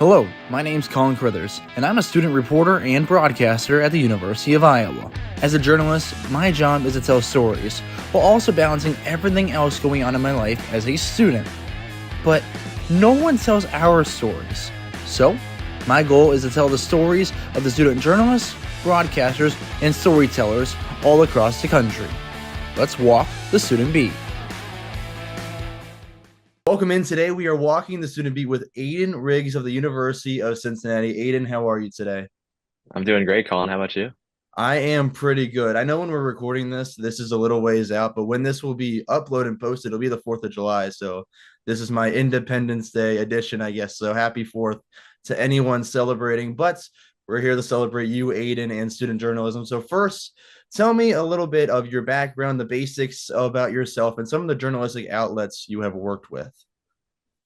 Hello, my name's Colin Crithers, and I'm a student reporter and broadcaster at the University of Iowa. As a journalist, my job is to tell stories, while also balancing everything else going on in my life as a student. But no one tells our stories. So, my goal is to tell the stories of the student journalists, broadcasters, and storytellers all across the country. Let's walk the student beat. Welcome in. Today we are walking the student beat with Aidan Riggs of the University of Cincinnati. Aidan, how are you today? I'm doing great, Colin. How about you? I am pretty good. I know when we're recording this is a little ways out, but when this will be uploaded and posted, it'll be the 4th of July. So this is my Independence Day edition, I guess. So happy 4th to anyone celebrating. But we're here to celebrate you, Aidan, and student journalism. So first, tell me a little bit of your background, the basics about yourself, and some of the journalistic outlets you have worked with.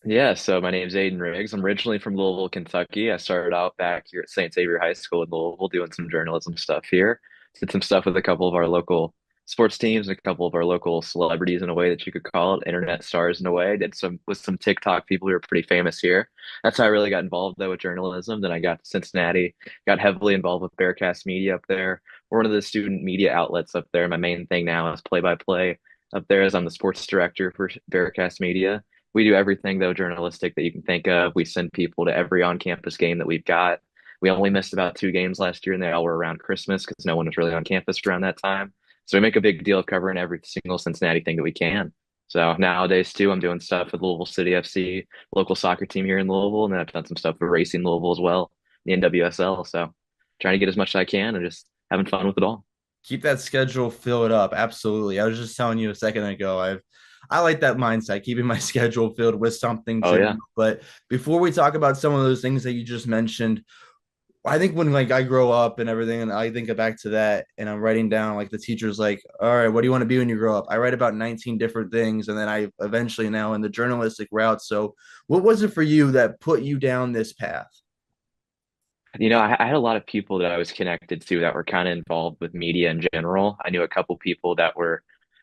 Yeah, so my name's Aidan Riggs. I'm originally from Louisville, Kentucky. I started out back here at St. Xavier High School in Louisville doing some journalism stuff here. Did some stuff with a couple of our local sports teams and a couple of our local celebrities in a way that you could call it, internet stars in a way. Did some with some TikTok people who are pretty famous here. That's how I really got involved though with journalism. Then I got to Cincinnati, got heavily involved with Bearcat Media up there. We're one of the student media outlets up there. My main thing now is play-by-play up there as I'm the sports director for Bearcat Media. We do everything though journalistic that you can think of. We send people to every on-campus game that we've got. We only missed about 2 games last year, and they all were around Christmas because no one was really on campus around that time. So we make a big deal of covering every single Cincinnati thing that we can. So nowadays too, I'm doing stuff with Louisville City FC, local soccer team here in Louisville, and then I've done some stuff with Racing Louisville as well, the NWSL. So trying to get as much as I can and just having fun with it all. Keep that schedule filled up. Absolutely. I was just telling you a second ago. I like that mindset, keeping my schedule filled with something Oh to do. yeah. But before we talk about some of those things that you just mentioned, I think when like I grow up and everything, and I think back to that, and I'm writing down like the teacher's like, "All right, what do you want to be when you grow up?" I write about 19 different things, and then I eventually now in the journalistic route. So, what was it for you that put you down this path? I had a lot of people that I was connected to that were kind of involved with media in general. I knew a couple people that were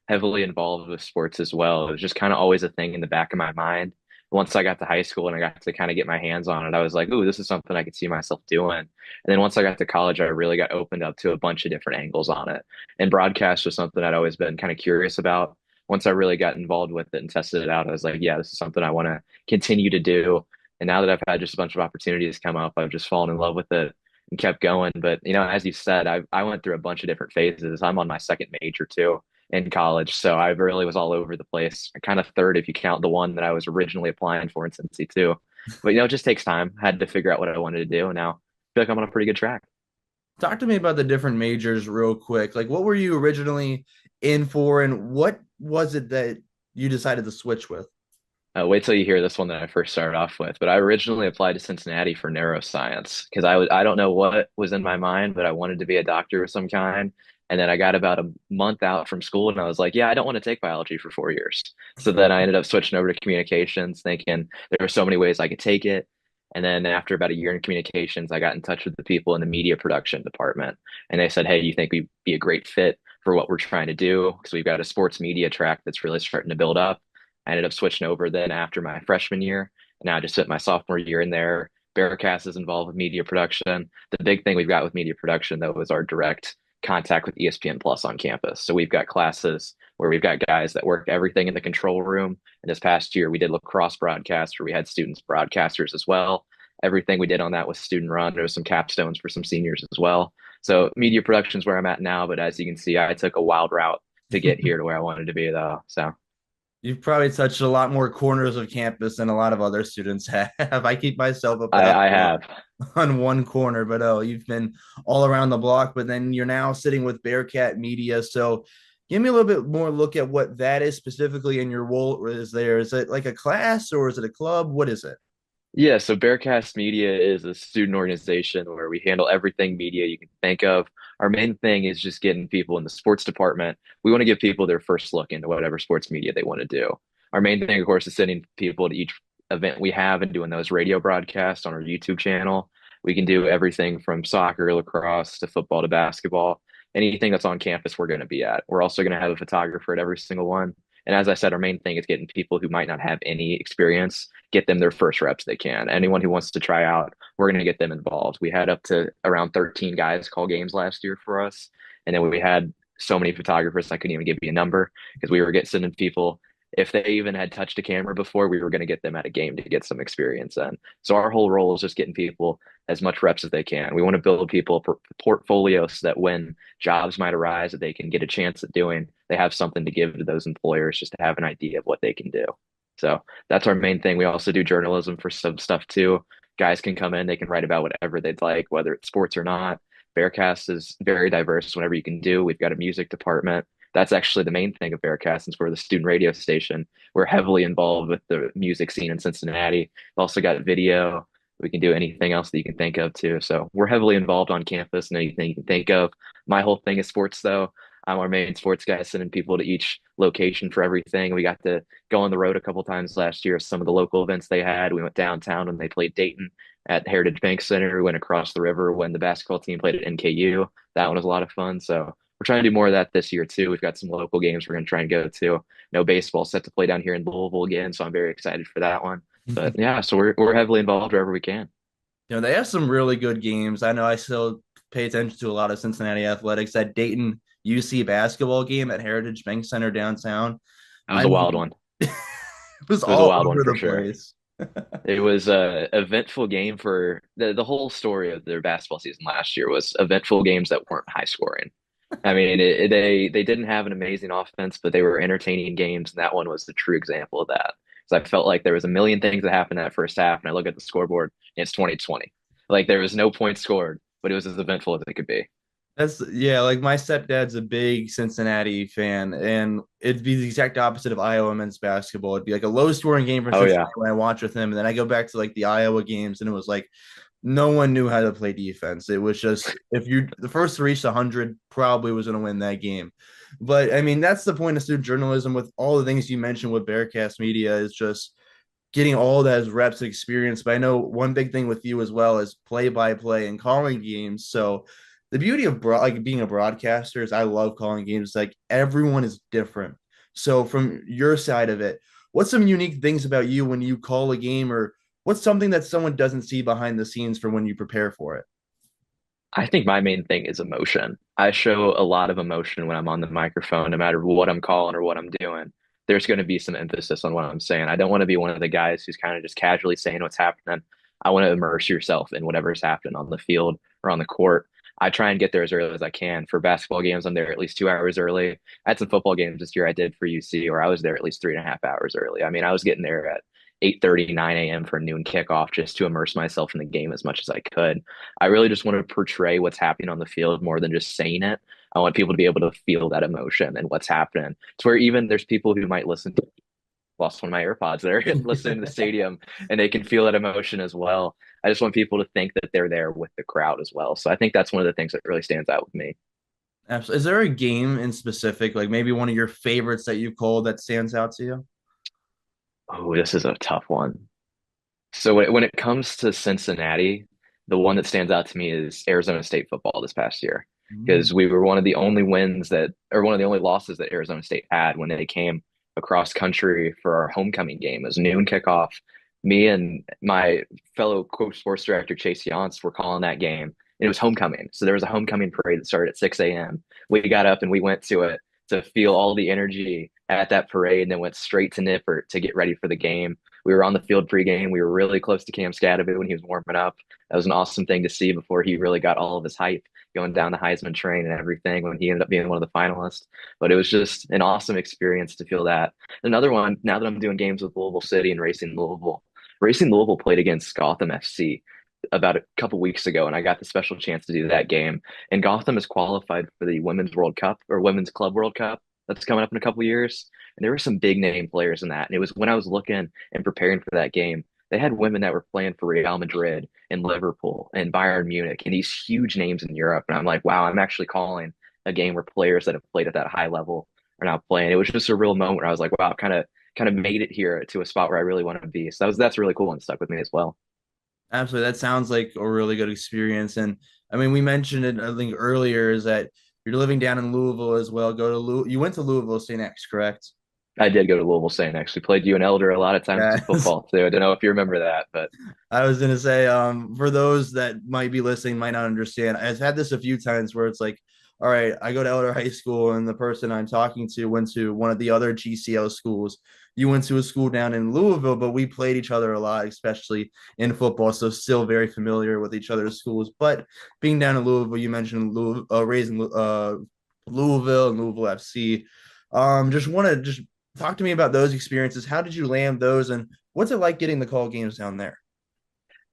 heavily involved with sports as well. It was just kind of always a thing in the back of my mind. Once I got to high school and I got to kind of get my hands on it, I was like, "Ooh, this is something I could see myself doing." And then once I got to college, I really got opened up to a bunch of different angles on it. And broadcast was something I'd always been kind of curious about. Once I really got involved with it and tested it out, I was like, "Yeah, this is something I want to continue to do." And now that I've had just a bunch of opportunities come up, I've just fallen in love with it and kept going. But as you said, I went through a bunch of different phases. I'm on my second major too in college, so I really was all over the place. Kind of third if you count the one that I was originally applying for in Cincy too. But it just takes time. I had to figure out what I wanted to do, and now I feel like I'm on a pretty good track. Talk to me about the different majors real quick. Like, what were you originally in for, and what was it that you decided to switch with? Wait till you hear this one that I first started off with. But I originally applied to Cincinnati for neuroscience because I don't know what was in my mind, but I wanted to be a doctor of some kind. And then I got about a month out from school and I was like, yeah, I don't want to take biology for 4 years. So then I ended up switching over to communications, thinking there were so many ways I could take it. And then after about a year in communications, I got in touch with the people in the media production department. And they said, hey, you think we'd be a great fit for what we're trying to do? Because we've got a sports media track that's really starting to build up. I ended up switching over then after my freshman year. And now I just spent my sophomore year in there. Bearcast is involved with media production. The big thing we've got with media production, though, is our direct contact with ESPN Plus on campus. So we've got classes where we've got guys that work everything in the control room. And this past year, we did lacrosse broadcast where we had students broadcasters as well. Everything we did on that was student run. There was some capstones for some seniors as well. So media production is where I'm at now. But as you can see, I took a wild route to get here to where I wanted to be, though. So You've probably touched a lot more corners of campus than a lot of other students have. I keep myself up I, about I have. on one corner, but oh, you've been all around the block. But then you're now sitting with Bearcat Media. So give me a little bit more look at what that is specifically in your role is there. Is it like a class or is it a club? What is it? Yeah, so Bearcast Media is a student organization where we handle everything media you can think of. Our main thing is just getting people in the sports department. We want to give people their first look into whatever sports media they want to do. Our main thing, of course, is sending people to each event we have and doing those radio broadcasts on our YouTube channel. We can do everything from soccer, lacrosse to football to basketball. Anything that's on campus, we're going to be at. We're also going to have a photographer at every single one. And as I said, our main thing is getting people who might not have any experience, get them their first reps they can. Anyone who wants to try out, we're going to get them involved. We had up to around 13 guys call games last year for us. And then we had so many photographers, I couldn't even give you a number because we were getting sending people. If they even had touched a camera before, we were going to get them at a game to get some experience in. So our whole role is just getting people as much reps as they can. We want to build people portfolios so that when jobs might arise that they can get a chance at doing, they have something to give to those employers just to have an idea of what they can do. So that's our main thing. We also do journalism for some stuff too. Guys can come in, they can write about whatever they'd like, whether it's sports or not. Bearcast is very diverse, whatever you can do. We've got a music department. That's actually the main thing of Bearcat since we're the student radio station. We're heavily involved with the music scene in Cincinnati. We've also got video. We can do anything else that you can think of too. So we're heavily involved on campus and anything you can think of. My whole thing is sports though. I'm our main sports guy, sending people to each location for everything. We got to go on the road a couple times last year. Some of the local events they had. We went downtown when they played Dayton at Heritage Bank Center. We went across the river when the basketball team played at NKU. That one was a lot of fun. So we're trying to do more of that this year too. We've got some local games we're going to try and go to. No baseball set to play down here in Louisville again, so I'm very excited for that one. But yeah, so we're heavily involved wherever we can. They have some really good games. I know I still pay attention to a lot of Cincinnati athletics. That Dayton UC basketball game at Heritage Bank Center downtown. That was I a mean, wild one. it was It was a all wild one over for the sure. place. It was a eventful game for the whole story of their basketball season last year was eventful games that weren't high scoring. I mean, they didn't have an amazing offense, but they were entertaining games, and that one was the true example of that. So I felt like there was a million things that happened that first half, and I look at the scoreboard, and it's 2020. Like there was no points scored, but it was as eventful as it could be. That's yeah, like my stepdad's a big Cincinnati fan, and it'd be the exact opposite of Iowa men's basketball. It'd be like a low scoring game for Oh yeah. Cincinnati when I watch with him, and then I go back to like the Iowa games, and it was like no one knew how to play defense. It was just if you the first to reach 100 probably was going to win that game. But I mean, that's the point of student journalism with all the things you mentioned with Bearcast Media is just getting all that as reps and experience. But I know one big thing with you as well is play by play and calling games. So the beauty of like being a broadcaster is I love calling games. Like everyone is different. So from your side of it, what's some unique things about you when you call a game, or what's something that someone doesn't see behind the scenes for when you prepare for it? I think my main thing is emotion. I show a lot of emotion when I'm on the microphone, no matter what I'm calling or what I'm doing. There's going to be some emphasis on what I'm saying. I don't want to be one of the guys who's kind of just casually saying what's happening. I want to immerse yourself in whatever's happening on the field or on the court. I try and get there as early as I can. For basketball games, I'm there at least 2 hours early. I had some football games this year I did for UC, where I was there at least 3.5 hours early. I mean, I was getting there at 8:30, 9 a.m. for noon kickoff just to immerse myself in the game as much as I could. I really just want to portray what's happening on the field more than just saying it. I want people to be able to feel that emotion and what's happening. It's where even there's people who might listen to lost one of my AirPods there listening to the stadium and they can feel that emotion as well. I just want people to think that they're there with the crowd as well. So I think that's one of the things that really stands out with me. Absolutely. Is there a game in specific, like maybe one of your favorites that you called that stands out to you? Oh, this is a tough one. So when it comes to Cincinnati, the one that stands out to me is Arizona State football this past year Mm. because we were one of the only wins that, or one of the only losses that Arizona State had when they came across country for our homecoming game. It was noon kickoff. Me and my fellow sports director Chase Yance were calling that game. And it was homecoming, so there was a homecoming parade that started at 6 a.m. We got up and we went to it to feel all the energy at that parade, and then went straight to Nippert to get ready for the game. We were on the field pregame. We were really close to Cam Scatterby when he was warming up. That was an awesome thing to see before he really got all of his hype going down the Heisman train and everything when he ended up being one of the finalists. But it was just an awesome experience to feel that. Another one, now that I'm doing games with Louisville City and Racing Louisville, Racing Louisville played against Gotham FC about a couple weeks ago, and I got the special chance to do that game. And Gotham is qualified for the Women's World Cup or Women's Club World Cup that's coming up in a couple years. And there were some big name players in that. And it was when I was looking and preparing for that game, they had women that were playing for Real Madrid and Liverpool and Bayern Munich and these huge names in Europe. And I'm like, wow, I'm actually calling a game where players that have played at that high level are now playing. It was just a real moment where I was like, wow, I've kind of made it here to a spot where I really want to be. So that's really cool and stuck with me as well. Absolutely. That sounds like a really good experience. And I mean, we mentioned it, I think, earlier is that you're living down in Louisville as well. You went to Louisville St. X, correct? I did go to Louisville St. Actually played you and Elder a lot of times in Yeah. football too. I don't know if you remember that, but I was gonna say, for those that might be listening, might not understand, I've had this a few times where it's like, all right, I go to Elder High School, and the person I'm talking to went to one of the other GCL schools. You went to a school down in Louisville, but we played each other a lot, especially in football, so still very familiar with each other's schools. But being down in Louisville, you mentioned raising Louisville and Louisville FC. Just want to just talk to me about those experiences. How did you land those, and what's it like getting the call games down there?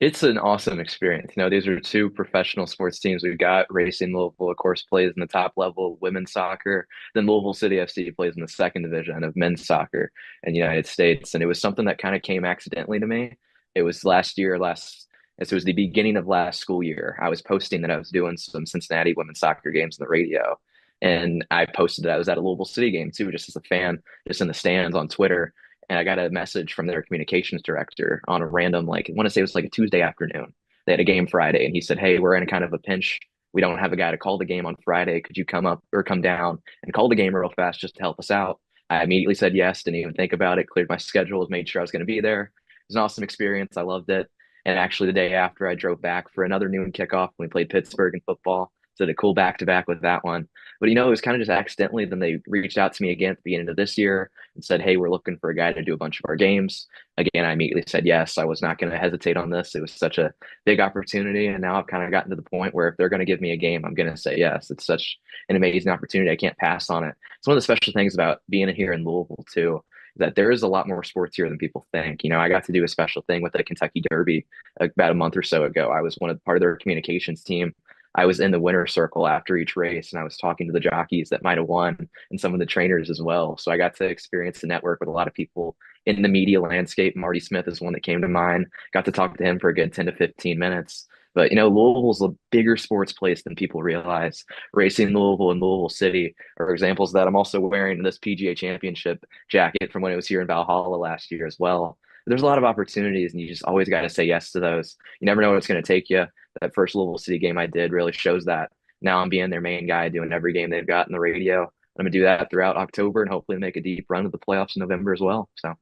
it's an awesome experience. These are two professional sports teams we've got. Racing Louisville, of course, plays in the top level of women's soccer. Then Louisville City FC plays in the second division of men's soccer in the United States. And it was something that kind of came accidentally to me. It was it was the beginning of last school year. I was posting that I was doing some Cincinnati women's soccer games on the radio. And I posted that I was at a Louisville City game too, just as a fan, just in the stands on Twitter. And I got a message from their communications director on a random, like, I want to say it was like a Tuesday afternoon. They had a game Friday, and he said, "Hey, we're in a kind of a pinch. We don't have a guy to call the game on Friday. Could you come up or come down and call the game real fast just to help us out?" I immediately said yes, didn't even think about it, cleared my schedule, made sure I was going to be there. It was an awesome experience. I loved it. And actually, the day after, I drove back for another noon kickoff. We played Pittsburgh in football. So did a cool back to back with that one. But it was kind of just accidentally. Then they reached out to me again at the beginning of this year and said, "Hey, we're looking for a guy to do a bunch of our games." Again, I immediately said yes. I was not going to hesitate on this. It was such a big opportunity. And now I've kind of gotten to the point where if they're going to give me a game, I'm going to say yes. It's such an amazing opportunity. I can't pass on it. It's one of the special things about being here in Louisville, too, that there is a lot more sports here than people think. I got to do a special thing with the Kentucky Derby about a month or so ago. I was part of their communications team. I was in the winner's circle after each race, and I was talking to the jockeys that might have won and some of the trainers as well. So I got to experience the network with a lot of people in the media landscape. Marty Smith is one that came to mind. Got to talk to him for a good 10 to 15 minutes. But Louisville's a bigger sports place than people realize. Racing Louisville and Louisville City are examples that I'm also wearing this PGA Championship jacket from when it was here in Valhalla last year as well. There's a lot of opportunities, and you just always got to say yes to those. You never know what it's going to take you. That first Louisville City game I did really shows that. Now I'm being their main guy, doing every game they've got in the radio. I'm gonna do that throughout October and hopefully make a deep run to the playoffs in November as well. So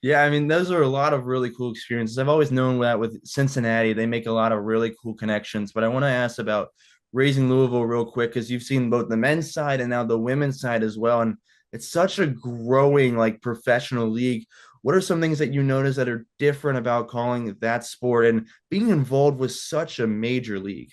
Yeah, I mean, those are a lot of really cool experiences. I've always known that with Cincinnati, they make a lot of really cool connections. But I want to ask about raising Louisville real quick because you've seen both the men's side and now the women's side as well. And it's such a growing, like, professional league. What are some things that you notice that are different about calling that sport and being involved with such a major league?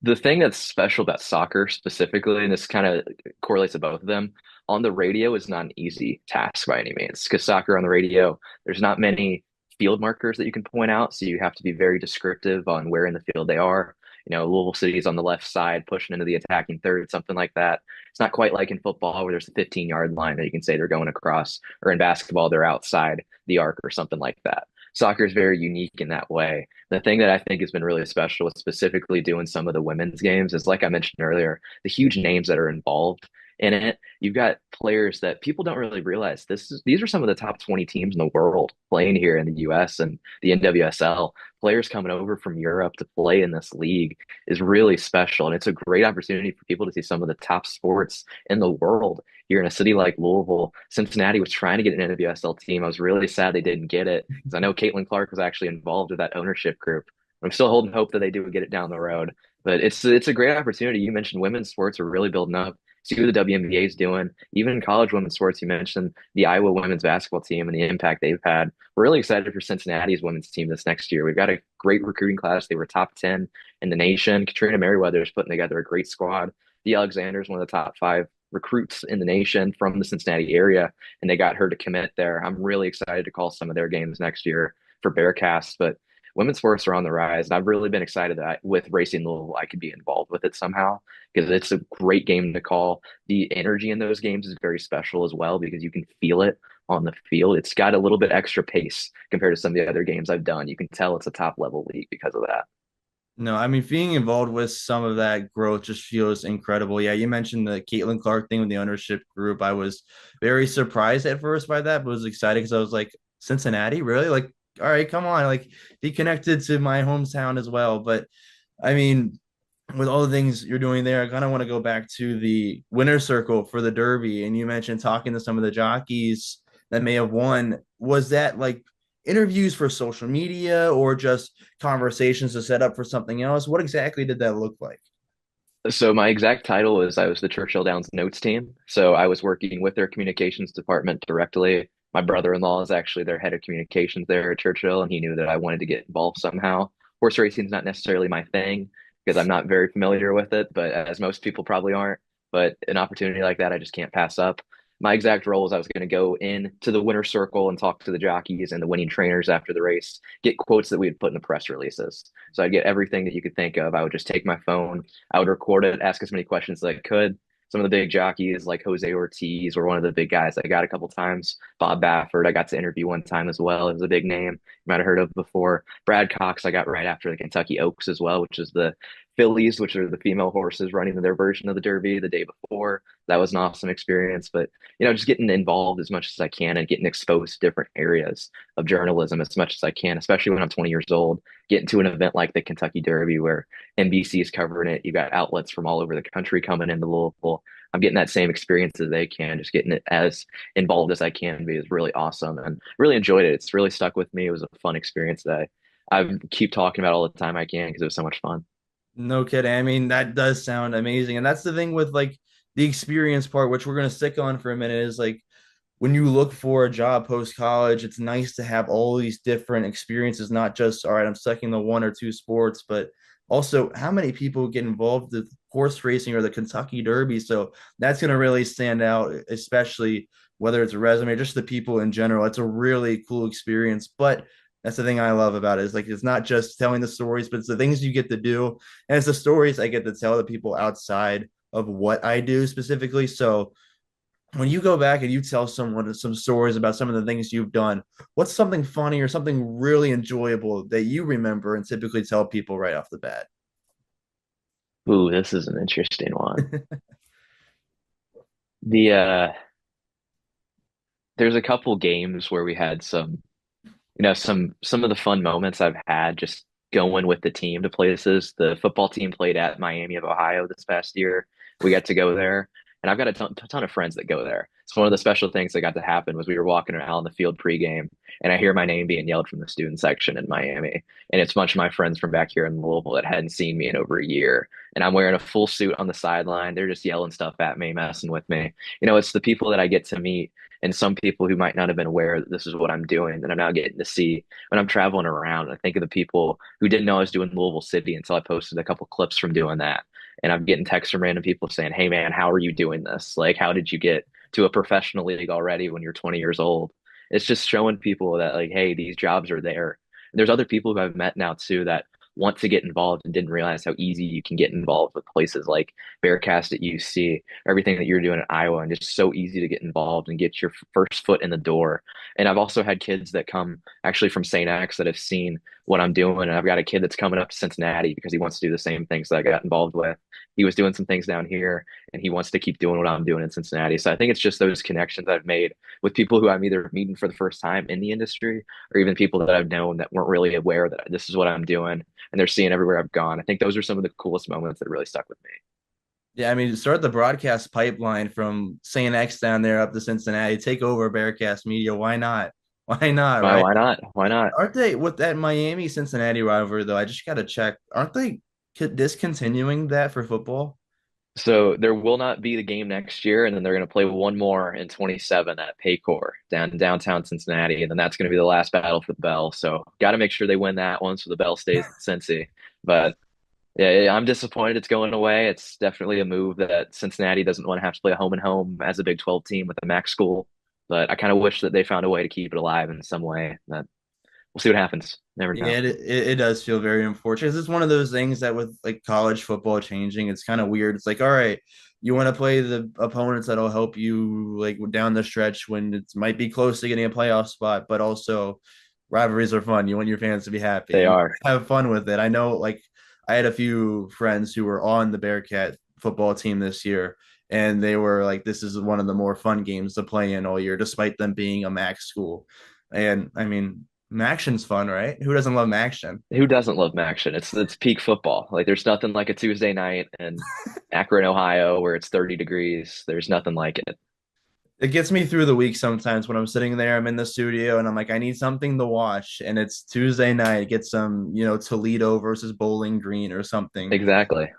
the thing that's special about soccer specifically, and this kind of correlates to both of them, on the radio is not an easy task by any means. Because soccer on the radio, there's not many field markers that you can point out, so you have to be very descriptive on where in the field they are. Louisville City is on the left side, pushing into the attacking third, something like that. It's not quite like in football where there's a 15-yard line that you can say they're going across, or in basketball they're outside the arc or something like that. Soccer is very unique in that way. The thing that I think has been really special with specifically doing some of the women's games is, like I mentioned earlier, the huge names that are involved in it. You've got players that people don't really realize these are some of the top 20 teams in the world playing here in the US and the NWSL. Players coming over from Europe to play in this league is really special. And it's a great opportunity for people to see some of the top sports in the world here in a city like Louisville. Cincinnati was trying to get an NWSL team. I was really sad they didn't get it because I know Caitlin Clark was actually involved with that ownership group. I'm still holding hope that they do get it down the road. But it's a great opportunity. You mentioned women's sports are really building up. See what the WNBA is doing. Even in college women's sports, you mentioned the Iowa women's basketball team and the impact they've had. We're really excited for Cincinnati's women's team this next year. We've got a great recruiting class. They were top 10 in the nation. Katrina Merriweather is putting together a great squad. The Alexander is one of the top 5 recruits in the nation from the Cincinnati area, and they got her to commit there. I'm really excited to call some of their games next year for Bearcats, but women's sports are on the rise, and I've really been excited that with Racing Louisville, I could be involved with it somehow because it's a great game to call. The energy in those games is very special as well because you can feel it on the field. It's got a little bit extra pace compared to some of the other games I've done. You can tell it's a top level league because of that. No, I mean, being involved with some of that growth just feels incredible. Yeah, you mentioned the Caitlin Clark thing with the ownership group. I was very surprised at first by that, but was excited because I was like, Cincinnati, really? Like, all right, come on. Like, he connected to my hometown as well. But I mean, with all the things you're doing there, I kind of want to go back to the winner's circle for the Derby. And you mentioned talking to some of the jockeys that may have won. Was that like interviews for social media or just conversations to set up for something else? What exactly did that look like? So my exact title is I was the Churchill Downs notes team. So I was working with their communications department directly. My brother-in-law is actually their head of communications there at Churchill, and he knew that I wanted to get involved somehow. Horse racing is not necessarily my thing because I'm not very familiar with it, but as most people probably aren't. But an opportunity like that, I just can't pass up. My exact role is I was going to go in to the winner's circle and talk to the jockeys and the winning trainers after the race, get quotes that we had put in the press releases. So I'd get everything that you could think of. I would just take my phone, I would record it, ask as many questions as I could. Some of the big jockeys like Jose Ortiz were one of the big guys I got a couple times. Bob Baffert, I got to interview one time as well. It was a big name you might have heard of before. Brad Cox, I got right after the Kentucky Oaks as well, which is the fillies, which are the female horses running their version of the Derby the day before. That was an awesome experience. But, just getting involved as much as I can and getting exposed to different areas of journalism as much as I can, especially when I'm 20 years old, getting to an event like the Kentucky Derby where NBC is covering it. You got outlets from all over the country coming into Louisville. I'm getting that same experience as they can, just getting it as involved as I can be is really awesome and really enjoyed it. It's really stuck with me. It was a fun experience that I keep talking about all the time I can because it was so much fun. No kidding. I mean, that does sound amazing. And that's the thing with like the experience part, which we're going to stick on for a minute, is like when you look for a job post college, it's nice to have all these different experiences, not just, all right, I'm stuck in the one or two sports, but also how many people get involved with horse racing or the Kentucky Derby. So that's going to really stand out, especially whether it's a resume or just the people in general. It's a really cool experience. But that's the thing I love about it is like it's not just telling the stories, but it's the things you get to do. And it's the stories I get to tell the people outside of what I do specifically. So when you go back and you tell someone some stories about some of the things you've done, what's something funny or something really enjoyable that you remember and typically tell people right off the bat? Ooh, this is an interesting one. The There's a couple games where we had some of the fun moments I've had just going with the team to places. The football team played at Miami of Ohio this past year. We got to go there, and I've got a ton of friends that go there. So one of the special things that got to happen was we were walking around the field pregame, and I hear my name being yelled from the student section in Miami, and it's a bunch of my friends from back here in Louisville that hadn't seen me in over a year, and I'm wearing a full suit on the sideline. They're just yelling stuff at me, messing with me. It's the people that I get to meet and some people who might not have been aware that this is what I'm doing that I'm now getting to see when I'm traveling around. I think of the people who didn't know I was doing Louisville City until I posted a couple clips from doing that. And I'm getting texts from random people saying, "Hey man, how are you doing this? Like, how did you get to a professional league already when you're 20 years old?" It's just showing people that like, hey, these jobs are there. And there's other people who I've met now too that want to get involved and didn't realize how easy you can get involved with places like Bearcat at UC, everything that you're doing in Iowa, and just so easy to get involved and get your first foot in the door. And I've also had kids that come actually from St. X that have seen what I'm doing. And I've got a kid that's coming up to Cincinnati because he wants to do the same things that I got involved with. He was doing some things down here and he wants to keep doing what I'm doing in Cincinnati. So I think it's just those connections I've made with people who I'm either meeting for the first time in the industry or even people that I've known that weren't really aware that this is what I'm doing and they're seeing everywhere I've gone. I think those are some of the coolest moments that really stuck with me. Yeah, I mean, start the broadcast pipeline from St. X down there up to Cincinnati, take over Bearcast Media. Why not? Why not, Why, right? why not? Why not? Aren't they with that Miami Cincinnati rivalry though? I just got to check. Aren't they discontinuing that for football? So there will not be the game next year, and then they're going to play one more in 27 at Paycor downtown Cincinnati, and then that's going to be the last battle for the Bell. So got to make sure they win that one so the Bell stays in Cincy. But yeah, I'm disappointed it's going away. It's definitely a move that Cincinnati doesn't want to have to play a home and home as a Big 12 team with a MAC school. But I kind of wish that they found a way to keep it alive in some way. But we'll see what happens. Never Yeah, know. it does feel very unfortunate. It's one of those things that with like college football changing, it's kind of weird. It's like, all right, you want to play the opponents that'll help you like down the stretch when it might be close to getting a playoff spot, but also rivalries are fun. You want your fans to be happy They and are. have fun with it. I know, like, I had a few friends who were on the Bearcat football team this year, and they were like, this is one of the more fun games to play in all year, despite them being a MAC school. And I mean, Action's fun, right? Who doesn't love action? Who doesn't love action? It's peak football. Like there's nothing like a Tuesday night in Akron, Ohio, where it's 30 degrees. There's nothing like it. It gets me through the week sometimes when I'm sitting there, I'm in the studio and I'm like, I need something to watch. And it's Tuesday night, get some, Toledo versus Bowling Green or something. Exactly.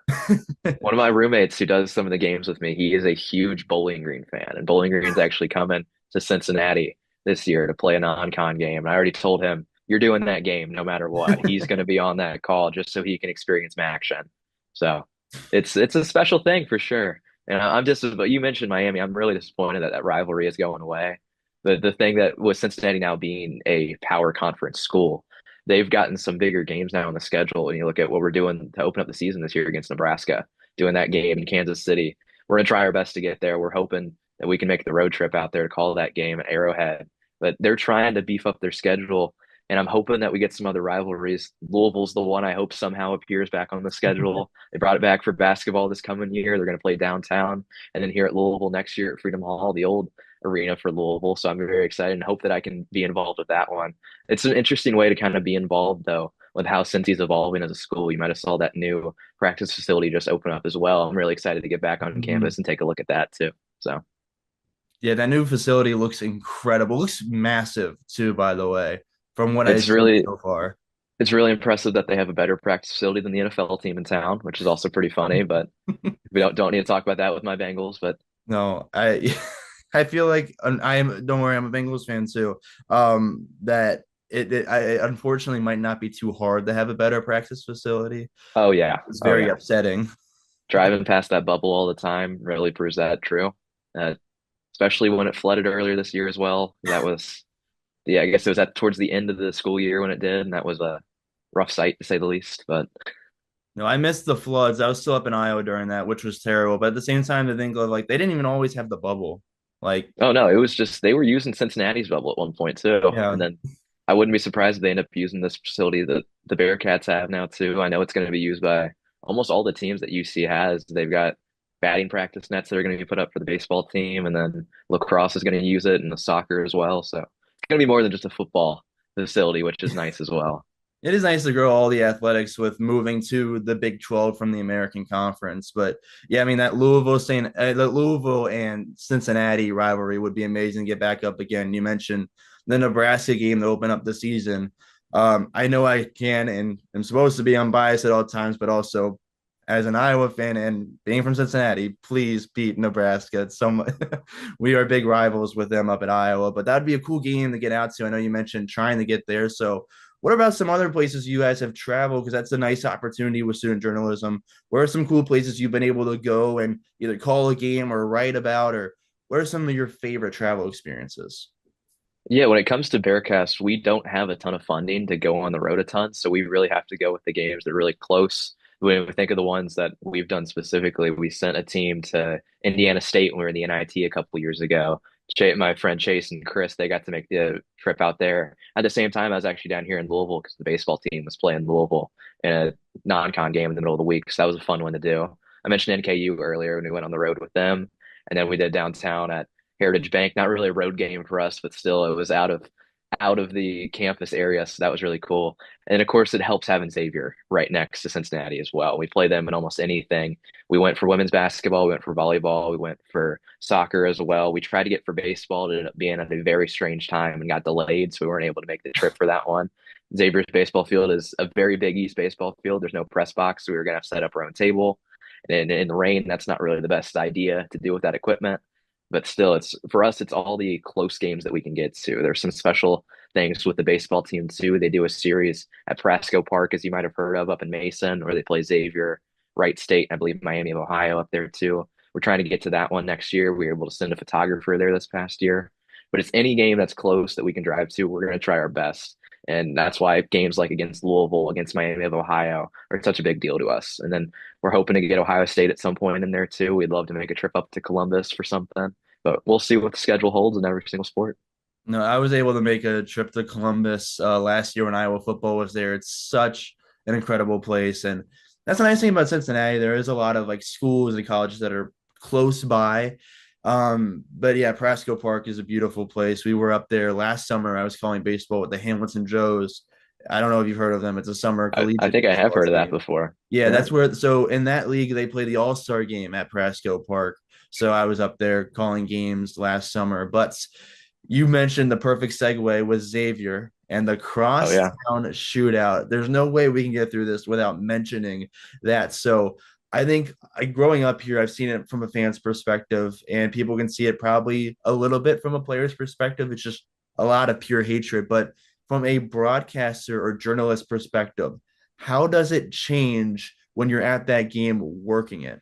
One of my roommates who does some of the games with me, he is a huge Bowling Green fan, and Bowling Green's actually coming to Cincinnati this year to play a non-con game. And I already told him, you're doing that game no matter what. He's going to be on that call just so he can experience some action. So it's a special thing for sure. And I'm just, but you mentioned Miami. I'm really disappointed that that rivalry is going away. The thing that with Cincinnati now being a power conference school, they've gotten some bigger games now on the schedule. And you look at what we're doing to open up the season this year against Nebraska, doing that game in Kansas City. We're going to try our best to get there. We're hoping that we can make the road trip out there to call that game at Arrowhead. But they're trying to beef up their schedule, and I'm hoping that we get some other rivalries. Louisville's the one I hope somehow appears back on the schedule. They brought it back for basketball this coming year. They're going to play downtown, and then here at Louisville next year at Freedom Hall, the old arena for Louisville. So I'm very excited and hope that I can be involved with that one. It's an interesting way to kind of be involved, though, with how Cincy's evolving as a school. You might have saw that new practice facility just open up as well. I'm really excited to get back on Mhm. campus and take a look at that too. So Yeah, that new facility looks incredible. Looks massive too, by the way, from what I've it's seen really so far. it's really impressive that they have a better practice facility than the NFL team in town, which is also pretty funny. But we don't need to talk about that with my Bengals. But No, I I feel like I am. Don't worry, I'm a Bengals fan too. That it unfortunately might not be too hard to have a better practice facility. oh yeah, It's oh very yeah, upsetting. driving past that bubble all the time really proves that true. Uh, Especially when it flooded earlier this year as well. That was yeah, I guess it was at towards the end of the school year when it did, and that was a rough sight to say the least. But No, I missed the floods. I was still up in Iowa during that, which was terrible. But at the same time, to think of like they didn't even always have the bubble. Like, oh no, it was just they were using Cincinnati's bubble at one point too, yeah, and then I wouldn't be surprised if they end up using this facility that the Bearcats have now too. I know it's going to be used by almost all the teams that UC has. They've got batting practice nets that are going to be put up for the baseball team, and then lacrosse is going to use it, and the soccer as well. So it's going to be more than just a football facility, which is nice as well. it is nice to grow all the athletics with moving to the Big 12 from the American Conference. But yeah, I mean that Louisville and Cincinnati rivalry would be amazing to get back up again. You mentioned the Nebraska game to open up the season. I know I can and I'm supposed to be unbiased at all times, but also as an Iowa fan and being from Cincinnati, please beat Nebraska. It's so much, we are big rivals with them up at Iowa, but that'd be a cool game to get out to. I know you mentioned trying to get there, so what about some other places you guys have traveled? Because that's a nice opportunity with student journalism. Where are some cool places you've been able to go and either call a game or write about, or what are some of your favorite travel experiences? Yeah, when it comes to Bearcast, we don't have a ton of funding to go on the road a ton, so we really have to go with the games that are really close. When we think of the ones that we've done specifically, we sent a team to Indiana State when we were in the NIT a couple years ago. My friend Chase and Chris, they got to make the trip out there. At the same time, I was actually down here in Louisville because the baseball team was playing Louisville in a non-con game in the middle of the week, so that was a fun one to do. I mentioned NKU earlier when we went on the road with them, and then we did downtown at Heritage Bank. Not really a road game for us, but still it was out of the campus area, so that was really cool. And of course, it helps having Xavier right next to Cincinnati as well. We play them in almost anything. We went for women's basketball, we went for volleyball, we went for soccer as well. We tried to get for baseball, it ended up being at a very strange time and got delayed, so we weren't able to make the trip for that one. Xavier's baseball field is a very big East baseball field. There's no press box, so we were gonna have to set up our own table. And in the rain, that's not really the best idea to do with that equipment. But still, it's for us, it's all the close games that we can get to. There's some special things with the baseball team too. They do a series at Prasco Park, as you might have heard of, up in Mason, where they play Xavier, Wright State, and I believe Miami of Ohio up there too. We're trying to get to that one next year. We were able to send a photographer there this past year. But it's any game that's close that we can drive to. We're going to try our best. And that's why games like against Louisville, against Miami of Ohio are such a big deal to us. And then we're hoping to get Ohio State at some point in there too. We'd love to make a trip up to Columbus for something, but we'll see what the schedule holds in every single sport. No, I was able to make a trip to Columbus last year when Iowa football was there. It's such an incredible place, and that's the nice thing about Cincinnati. There is a lot of like schools and colleges that are close by, But yeah, Prasco Park is a beautiful place. We were up there last summer. I was calling baseball with the Hamilton Joes. I don't know if you've heard of them. It's a summer I collegiate think I have baseball heard of that team. before. Yeah, Yeah. that's where. So in that league, they play the All-Star game at Prasco Park. So I was up there calling games last summer. But you mentioned the perfect segue with Xavier and the Oh yeah. crosstown shootout. There's no way we can get through this without mentioning that. So I think growing up here, I've seen it from a fan's perspective, and people can see it probably a little bit from a player's perspective. It's just a lot of pure hatred. But from a broadcaster or journalist perspective, how does it change when you're at that game working it?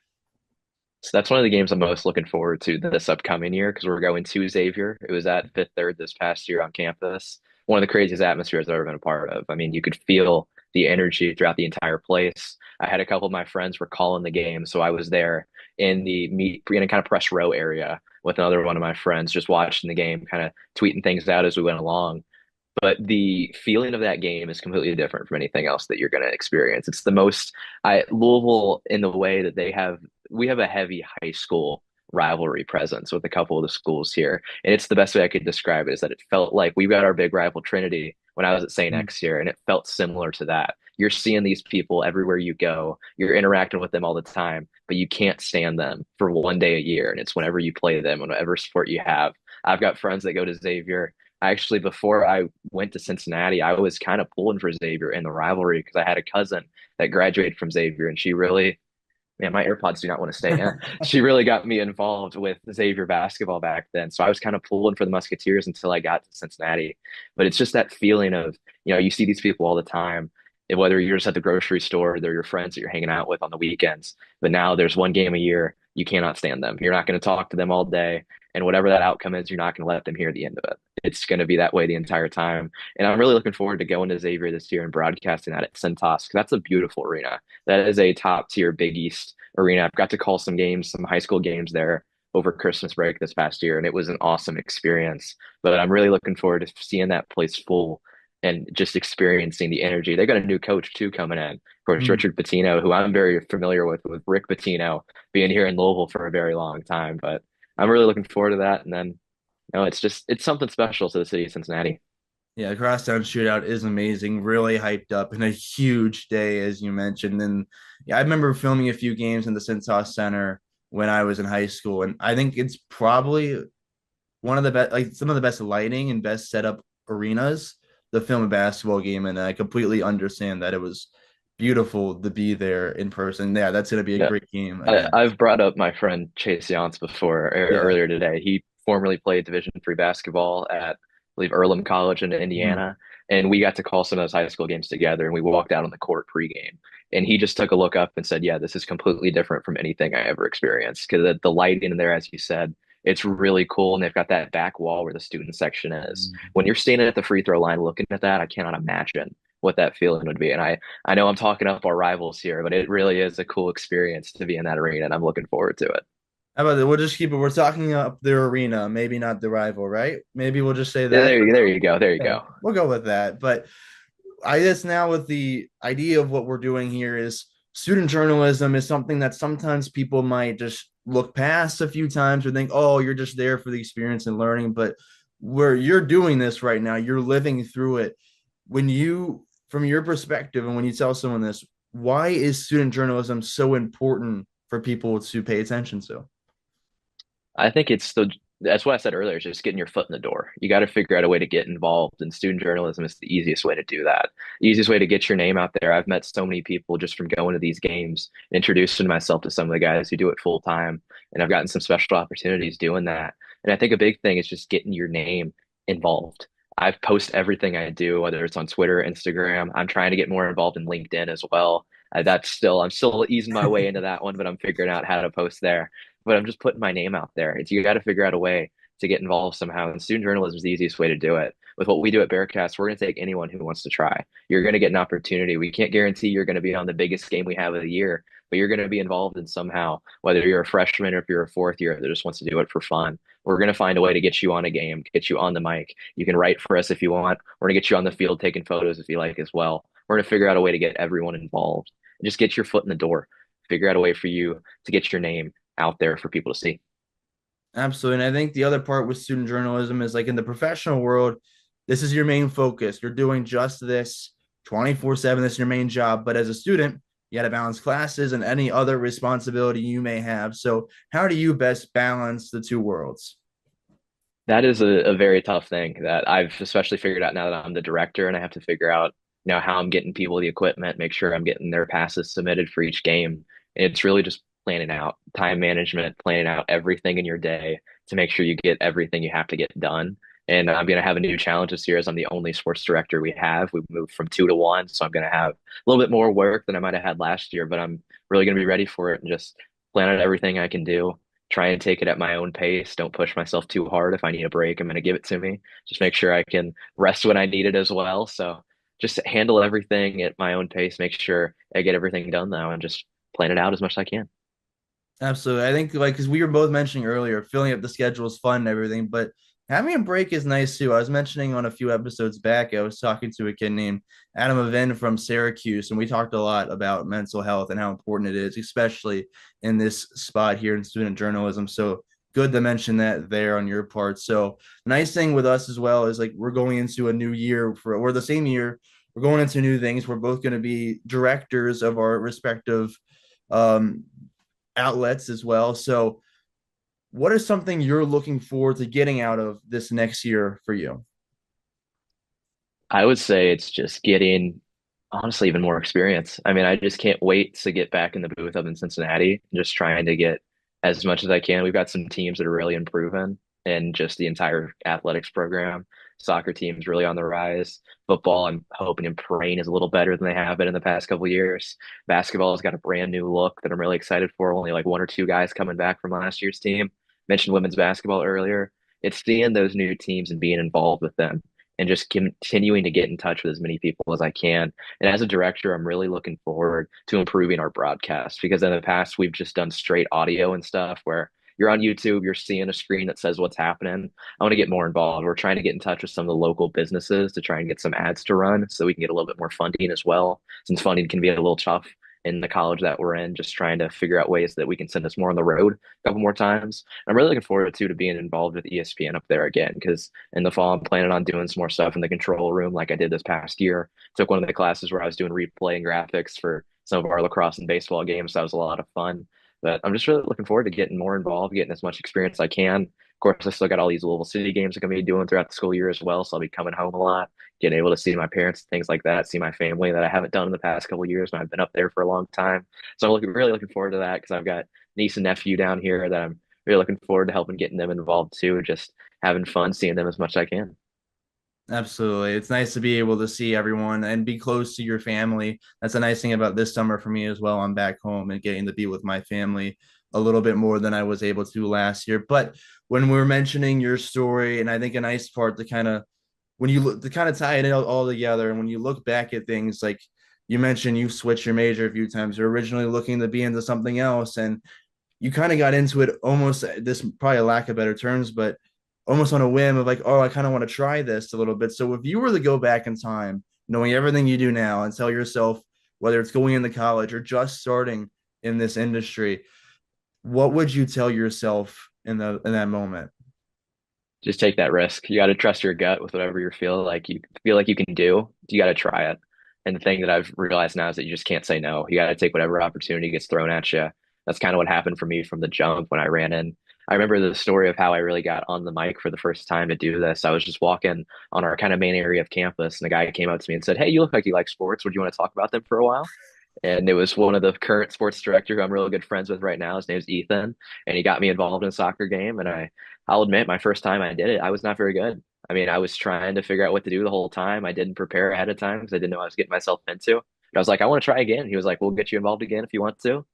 So that's one of the games I'm most looking forward to this upcoming year because we're going to Xavier. It was at Fifth Third this past year on campus. One of the craziest atmospheres I've ever been a part of. I mean, you could feel the energy throughout the entire place. I had a couple of my friends were calling the game, so I was there in the meet, in a kind of press row area with another one of my friends, just watching the game, kind of tweeting things out as we went along. But the feeling of that game is completely different from anything else that you're going to experience. It's the most Louisville in the way that we have a heavy high school rivalry presence with a couple of the schools here. And it's the best way I could describe it is that it felt like we got our big rival Trinity when I was at St. X here, and it felt similar to that. You're seeing these people everywhere you go. You're interacting with them all the time, but you can't stand them for one day a year. And it's whenever you play them, whatever sport you have. I've got friends that go to Xavier. Actually, before I went to Cincinnati, I was kind of pulling for Xavier in the rivalry because I had a cousin that graduated from Xavier, and she really, man, my AirPods do not want to stay in. She really got me involved with Xavier basketball back then. So I was kind of pulling for the Musketeers until I got to Cincinnati. But it's just that feeling of, you see these people all the time, and whether you're just at the grocery store, or they're your friends that you're hanging out with on the weekends. But now there's one game a year, you cannot stand them. You're not going to talk to them all day. And whatever that outcome is, you're not going to let them hear the end of it. It's going to be that way the entire time. And I'm really looking forward to going to Xavier this year and broadcasting that at Centos because that's a beautiful arena. That is a top tier Big East arena. I've got to call some games, some high school games there over Christmas break this past year, and it was an awesome experience. But I'm really looking forward to seeing that place full and just experiencing the energy. They got a new coach too coming in. Of course, Mm. Richard Pitino, who I'm very familiar with Rick Pitino being here in Louisville for a very long time. But I'm really looking forward to that. And then, it's something special to the city of Cincinnati. Yeah, the crosstown shootout is amazing. Really hyped up and a huge day, as you mentioned. And yeah, I remember filming a few games in the Cintas Center when I was in high school, and I think it's probably one of the best, like some of the best lighting and best setup arenas to film a basketball game. And I completely understand that it was beautiful to be there in person. Yeah, that's gonna be a Yeah. great game again. I've brought up my friend Chase Yance before Yeah. earlier today. He formerly played Division III basketball at, I believe, Earlham College in Mhm. Indiana, and we got to call some of those high school games together. And we walked out on the court pregame, and he just took a look up and said, "Yeah, this is completely different from anything I ever experienced." Because the lighting in there, as you said, it's really cool, and they've got that back wall where the student section is. When you're standing at the free throw line looking at that, I cannot imagine what that feeling would be. And I know I'm talking up our rivals here, but it really is a cool experience to be in that arena, and I'm looking forward to it. How about that? We'll just keep it. We're talking up their arena, maybe not the rival, right? Maybe we'll just say Yeah, that. there you go, there you Yeah, go. we'll go with that. But I guess now with the idea of what we're doing here is student journalism is something that sometimes people might just look past a few times or think, oh, you're just there for the experience and learning. But where you're doing this right now, you're living through it. When you, from your perspective, and when you tell someone this, why is student journalism so important for people to pay attention to? I think that's what I said earlier, is just getting your foot in the door. You got to figure out a way to get involved, and student journalism is the easiest way to do that. The easiest way to get your name out there. I've met so many people just from going to these games, introducing myself to some of the guys who do it full time, and I've gotten some special opportunities doing that. And I think a big thing is just getting your name involved. I post everything I do, whether it's on Twitter, Instagram. I'm trying to get more involved in LinkedIn as well. I'm still easing my way into that one, but I'm figuring out how to post there, but I'm just putting my name out there. It's you got to figure out a way to get involved somehow. And student journalism is the easiest way to do it. With what we do at Bearcats, we're going to take anyone who wants to try. You're going to get an opportunity. We can't guarantee you're going to be on the biggest game we have of the year, but you're going to be involved in somehow, whether you're a freshman or if you're a fourth year that just wants to do it for fun. We're going to find a way to get you on a game, get you on the mic. You can write for us if you want. We're going to get you on the field taking photos if you like as well. We're going to figure out a way to get everyone involved and just get your foot in the door. Figure out a way for you to get your name out there for people to see. Absolutely. And I think the other part with student journalism is like in the professional world, this is your main focus. You're doing just this 24/7. This is your main job. But as a student, you got to balance classes and any other responsibility you may have. So, how do you best balance the two worlds? That is a very tough thing that I've especially figured out now that I'm the director and I have to figure out, how I'm getting people the equipment, make sure I'm getting their passes submitted for each game. It's really just planning out time management, planning out everything in your day to make sure you get everything you have to get done. And I'm going to have a new challenge this year as I'm the only sports director we have. We've moved from two to one, so I'm going to have a little bit more work than I might have had last year, but I'm really going to be ready for it and just plan out everything I can do, try and take it at my own pace. Don't push myself too hard. If I need a break, I'm going to give it to me. Just make sure I can rest when I need it as well. So just handle everything at my own pace, make sure I get everything done now and just plan it out as much as I can. Absolutely. I think like because we were both mentioning earlier, filling up the schedule is fun and everything, but having a break is nice too. I was mentioning on a few episodes back, I was talking to a kid named Adam Avin from Syracuse, and we talked a lot about mental health and how important it is, especially in this spot here in student journalism. So good to mention that there on your part. So nice thing with us as well is like we're going into a new year for we're the same year. We're going into new things. We're both going to be directors of our respective um outlets as well. So, what is something you're looking forward to getting out of this next year for you? I would say it's just getting, honestly, even more experience. I mean, I just can't wait to get back in the booth up in Cincinnati and just trying to get as much as I can. We've got some teams that are really improving and just the entire athletics program. Soccer team's really on the rise. Football, I'm hoping and praying is a little better than they have been in the past couple of years. Basketball has got a brand new look that I'm really excited for. Only like one or two guys coming back from last year's team. Mentioned women's basketball earlier. It's seeing those new teams and being involved with them and just continuing to get in touch with as many people as I can. And as a director, I'm really looking forward to improving our broadcast because in the past we've just done straight audio and stuff where you're on YouTube, you're seeing a screen that says what's happening. I want to get more involved. We're trying to get in touch with some of the local businesses to try and get some ads to run so we can get a little bit more funding as well, since funding can be a little tough in the college that we're in, just trying to figure out ways that we can send us more on the road a couple more times. I'm really looking forward to being involved with ESPN up there again because in the fall I'm planning on doing some more stuff in the control room like I did this past year. Took one of the classes where I was doing replay and graphics for some of our lacrosse and baseball games. So that was a lot of fun. But I'm just really looking forward to getting more involved, getting as much experience as I can. Of course, I still got all these Louisville City games I'm going to be doing throughout the school year as well. So I'll be coming home a lot, getting able to see my parents, things like that, see my family that I haven't done in the past couple of years when I've been up there for a long time. So I'm really looking forward to that because I've got niece and nephew down here that I'm really looking forward to helping getting them involved too, just having fun seeing them as much as I can. Absolutely. It's nice to be able to see everyone and be close to your family. That's a nice thing about this summer for me as well. I'm back home and getting to be with my family a little bit more than I was able to last year. But when we were mentioning your story, and I think a nice part to kind of when you look to kind of tie it all together, and when you look back at things like you mentioned, you switched your major a few times. You're originally looking to be into something else, and you kind of got into it almost this probably a lack of better terms, but almost on a whim of like, oh, I kind of want to try this a little bit. So if you were to go back in time, knowing everything you do now, and tell yourself whether it's going into college or just starting in this industry, what would you tell yourself in that moment? Just take that risk. You got to trust your gut with whatever you feel like you can do. You got to try it. And the thing that I've realized now is that you just can't say no. You got to take whatever opportunity gets thrown at you. That's kind of what happened for me from the jump when I ran in. I remember the story of how I really got on the mic for the first time to do this. I was just walking on our kind of main area of campus, and a guy came up to me and said, "Hey, you look like you like sports. Would you want to talk about them for a while?" And it was one of the current sports director who I'm really good friends with right now. His name's Ethan, and he got me involved in a soccer game. And I'll admit, my first time I did it, I was not very good. I mean, I was trying to figure out what to do the whole time. I didn't prepare ahead of time because I didn't know what I was getting myself into. But I was like, I want to try again. He was like, we'll get you involved again if you want to.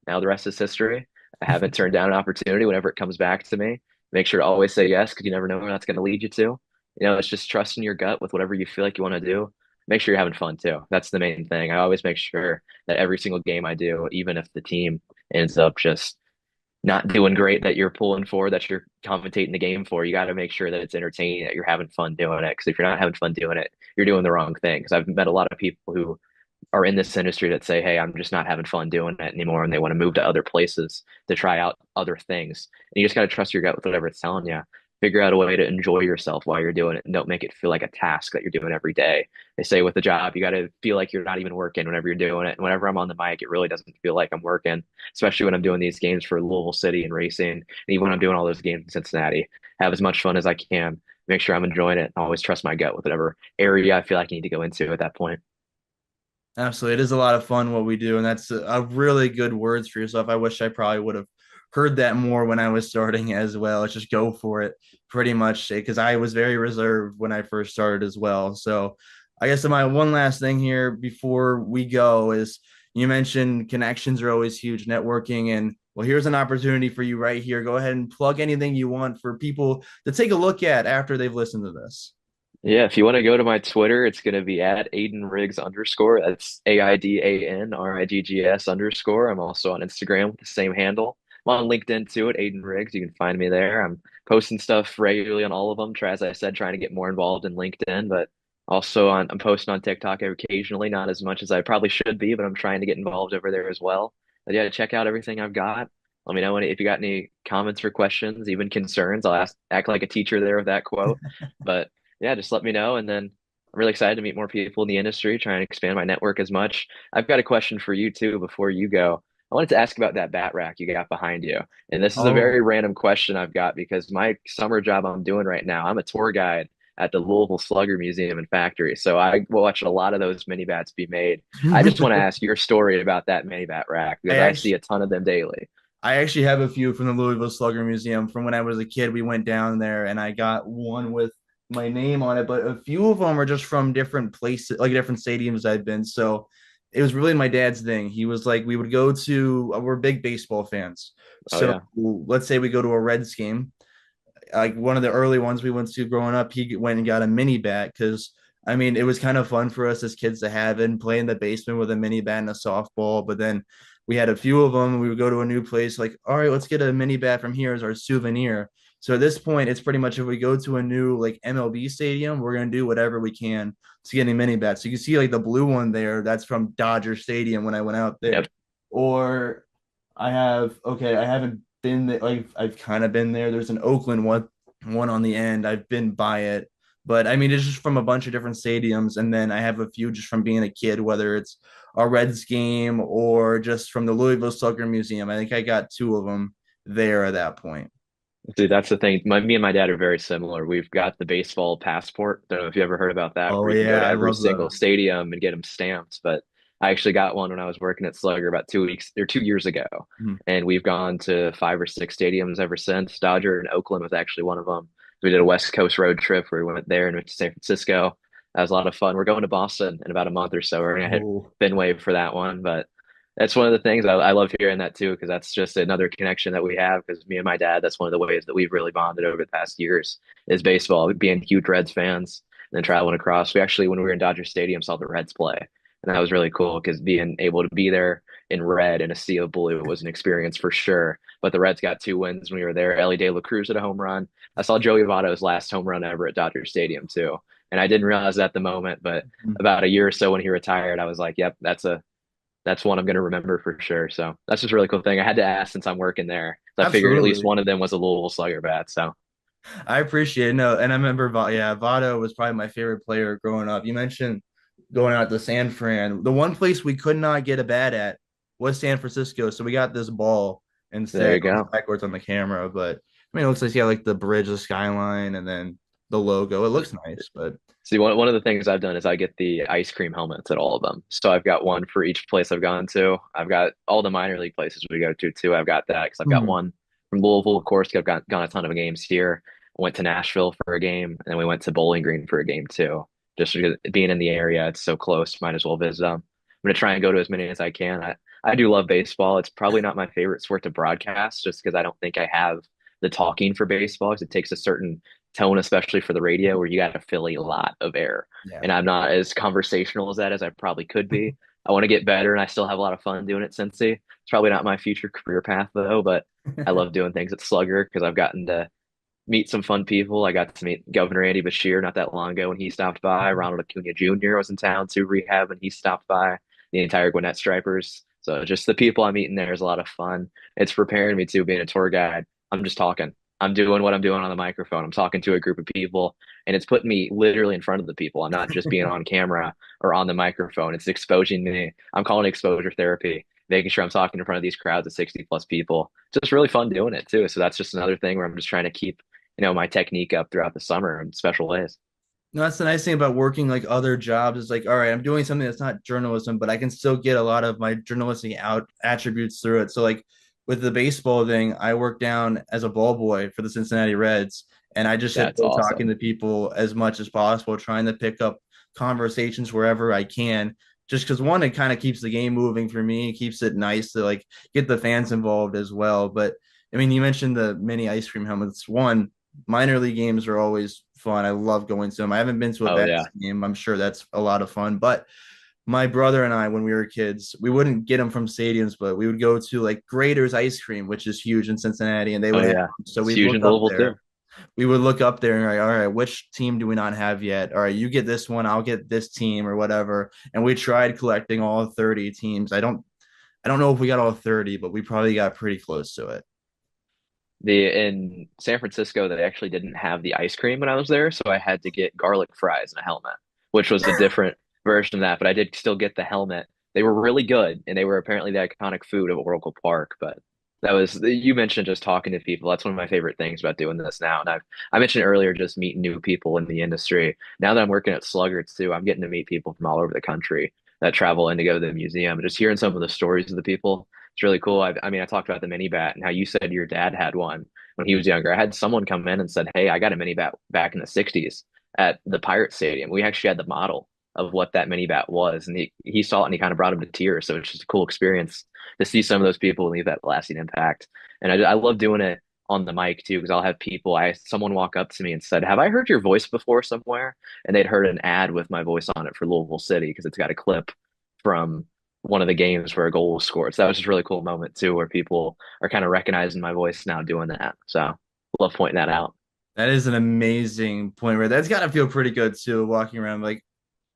Now the rest is history. I haven't turned down an opportunity whenever it comes back to me. Make sure to always say yes because you never know where that's going to lead you to. It's just trusting your gut with whatever you feel like you want to do. Make sure you're having fun too. That's the main thing. I always make sure that every single game I do, even if the team ends up just not doing great that you're pulling for, that you're commentating the game for, you got to make sure that it's entertaining, that you're having fun doing it. Because if you're not having fun doing it, you're doing the wrong thing. Because I've met a lot of people who are in this industry that say, hey, I'm just not having fun doing it anymore, and they want to move to other places to try out other things. And you just got to trust your gut with whatever it's telling you. Figure out a way to enjoy yourself while you're doing it, and don't make it feel like a task that you're doing every day. They say with the job, you got to feel like you're not even working whenever you're doing it. And whenever I'm on the mic, it really doesn't feel like I'm working, especially when I'm doing these games for Louisville City and racing. And even when I'm doing all those games in Cincinnati, have as much fun as I can, make sure I'm enjoying it, and always trust my gut with whatever area I feel like I need to go into at that point. Absolutely. It is a lot of fun what we do, and that's a really good words for yourself. I wish I probably would have heard that more when I was starting as well. It's just go for it pretty much because I was very reserved when I first started as well. So I guess my one last thing here before we go is you mentioned connections are always huge, networking, and well, here's an opportunity for you right here. Go ahead and plug anything you want for people to take a look at after they've listened to this. Yeah, if you want to go to my Twitter, it's going to be at Aidan Riggs underscore. That's AIDANRIGGS underscore. I'm also on Instagram with the same handle. I'm on LinkedIn too at Aidan Riggs. You can find me there. I'm posting stuff regularly on all of them. Try, as I said, trying to get more involved in LinkedIn, but I'm posting on TikTok occasionally, not as much as I probably should be, but I'm trying to get involved over there as well. But yeah, check out everything I've got. Let me know if you got any comments or questions, even concerns. Act like a teacher there with that quote. But yeah, just let me know. And then I'm really excited to meet more people in the industry, try and expand my network as much. I've got a question for you too before you go. I wanted to ask about that bat rack you got behind you. And this is a Oh, very random question I've got because my summer job I'm doing right now, I'm a tour guide at the Louisville Slugger Museum and Factory. So I watch a lot of those mini bats be made. I just want to ask your story about that mini bat rack I because I see actually a ton of them daily. I actually have a few from the Louisville Slugger Museum from when I was a kid. We went down there and I got one with my name on it, but a few of them are just from different places, like different stadiums I've been. So it was really my dad's thing. He was like, we would go to, we're big baseball fans. Oh So yeah. let's say we go to a Reds game. Like one of the early ones we went to growing up, he went and got a mini bat because I mean, it was kind of fun for us as kids to have and play in the basement with a mini bat and a softball. But then we had a few of them. We would go to a new place, like, all right, let's get a mini bat from here as our souvenir. So at this point, it's pretty much if we go to a new like MLB stadium, we're gonna do whatever we can to get any mini bats. So you can see like the blue one there, that's from Dodger Stadium when I went out there. Yep. Or I haven't been there, like I've kind of been there. There's an Oakland one on the end. I've been by it. But I mean, it's just from a bunch of different stadiums. And then I have a few just from being a kid, whether it's a Reds game or just from the Louisville Slugger Museum. I think I got two of them there at that point. Dude, that's the thing. Me and my dad are very similar. We've got the baseball passport. Don't know if you ever heard about that, Oh, where you can go yeah. to I every love single those. stadium and get them stamped. But I actually got one when I was working at Slugger about 2 weeks or 2 years ago. Mhm. And we've gone to five or six stadiums ever since. Dodger and Oakland was actually one of them. We did a West Coast road trip where we went there and went to San Francisco. That was a lot of fun. We're going to Boston in about a month or so. We're gonna hit Oh, Fenway for that one. But that's one of the things I love hearing that too, because that's just another connection that we have. Because me and my dad, that's one of the ways that we've really bonded over the past years is baseball, being huge Reds fans and then traveling across. We actually, when we were in Dodger Stadium, saw the Reds play, and that was really cool because being able to be there in red in a sea of blue was an experience for sure. But the Reds got two wins when we were there. Ellie De La Cruz hit a home run. I saw Joey Votto's last home run ever at Dodger Stadium too, and I didn't realize that at the moment, but about a year or so when he retired, I was like, "Yep, that's one I'm going to remember for sure." So that's just a really cool thing. I had to ask since I'm working there. So I figured at least absolutely. one of them was a Louisville Slugger bat. So I appreciate it. No, and I remember, yeah, Votto was probably my favorite player growing up. You mentioned going out to San Fran. The one place we could not get a bat at was San Francisco. So we got this ball there instead. you It was go. backwards on the camera, but I mean, it looks like you got like the bridge, the skyline, and then the logo. It looks nice, but See, one of the things I've done is I get the ice cream helmets at all of them. So I've got one for each place I've gone to. I've got all the minor league places we go to too. I've got that because I've got Mhm. one from Louisville, of course. 'Cause I've gone a ton of games here. I went to Nashville for a game, and then we went to Bowling Green for a game too. Just because being in the area, it's so close, might as well visit them. I'm gonna try and go to as many as I can. I do love baseball. It's probably not my favorite sport to broadcast, just because I don't think I have the talking for baseball, because it takes a certain tone, especially for the radio, where you got to fill a lot of air. Yeah. And I'm not as conversational as that as I probably could be. I want to get better, and I still have a lot of fun doing it, Cincy. It's probably not my future career path though, but I love doing things at Slugger because I've gotten to meet some fun people. I got to meet Governor Andy Bashir not that long ago when he stopped by. Ronald Acuna Jr. was in town to rehab and he stopped by. the entire Gwinnett Stripers. So just the people I'm meeting there is a lot of fun. It's preparing me to being a tour guide. I'm just talking. I'm doing what I'm doing on the microphone. I'm talking to a group of people, and it's putting me literally in front of the people. I'm not just being on camera or on the microphone. It's exposing me. I'm calling it exposure therapy, making sure I'm talking in front of these crowds of 60 plus people. Just really fun doing it too. So that's just another thing where I'm just trying to keep, my technique up throughout the summer in special ways. No, that's the nice thing about working like other jobs is like, all right, I'm doing something that's not journalism, but I can still get a lot of my journalistic out attributes through it. So like with the baseball thing, I work down as a ball boy for the Cincinnati Reds, and I just sit That's there talking awesome. to people as much as possible, trying to pick up conversations wherever I can. Just because one, it kind of keeps the game moving for me, it keeps it nice to like get the fans involved as well. But I mean, you mentioned the mini ice cream helmets. One, minor league games are always fun. I love going to them. I haven't been to a Oh yeah. Bats game. I'm sure that's a lot of fun. But my brother and I, when we were kids, we wouldn't get them from stadiums, but we would go to like Grader's Ice Cream, which is huge in Cincinnati, and they Oh would have yeah. them. So It's we'd huge look in up Louisville too. there. We would look up there and like, all right, which team do we not have yet? All right, you get this one, I'll get this team or whatever. And we tried collecting all 30 teams. I don't know if we got all 30, but we probably got pretty close to it. The In San Francisco, they actually didn't have the ice cream when I was there, so I had to get garlic fries and a helmet, which was a different version of that. But I did still get the helmet. They were really good, and they were apparently the iconic food of Oracle Park. But that was you mentioned just talking to people. That's one of my favorite things about doing this now. And I mentioned earlier just meeting new people in the industry. Now that I'm working at Sluggards too, I'm getting to meet people from all over the country that travel in to go to the museum. And just hearing some of the stories of the people, it's really cool. I mean, I talked about the mini bat and how you said your dad had one when he was younger. I had someone come in and said, "Hey, I got a mini bat back in the 60s at the Pirate Stadium." We actually had the model of what that mini bat was, and he saw it and he kind of brought him to tears. So it's just a cool experience to see some of those people leave that lasting impact. And I love doing it on the mic too, because I'll have people, someone walk up to me and said, "Have I heard your voice before somewhere?" And they'd heard an ad with my voice on it for Louisville City because it's got a clip from one of the games where a goal was scored. So that was just a really cool moment too, where people are kind of recognizing my voice now doing that. So love pointing that out. That is an amazing point, right? That's got to feel pretty good too, walking around like,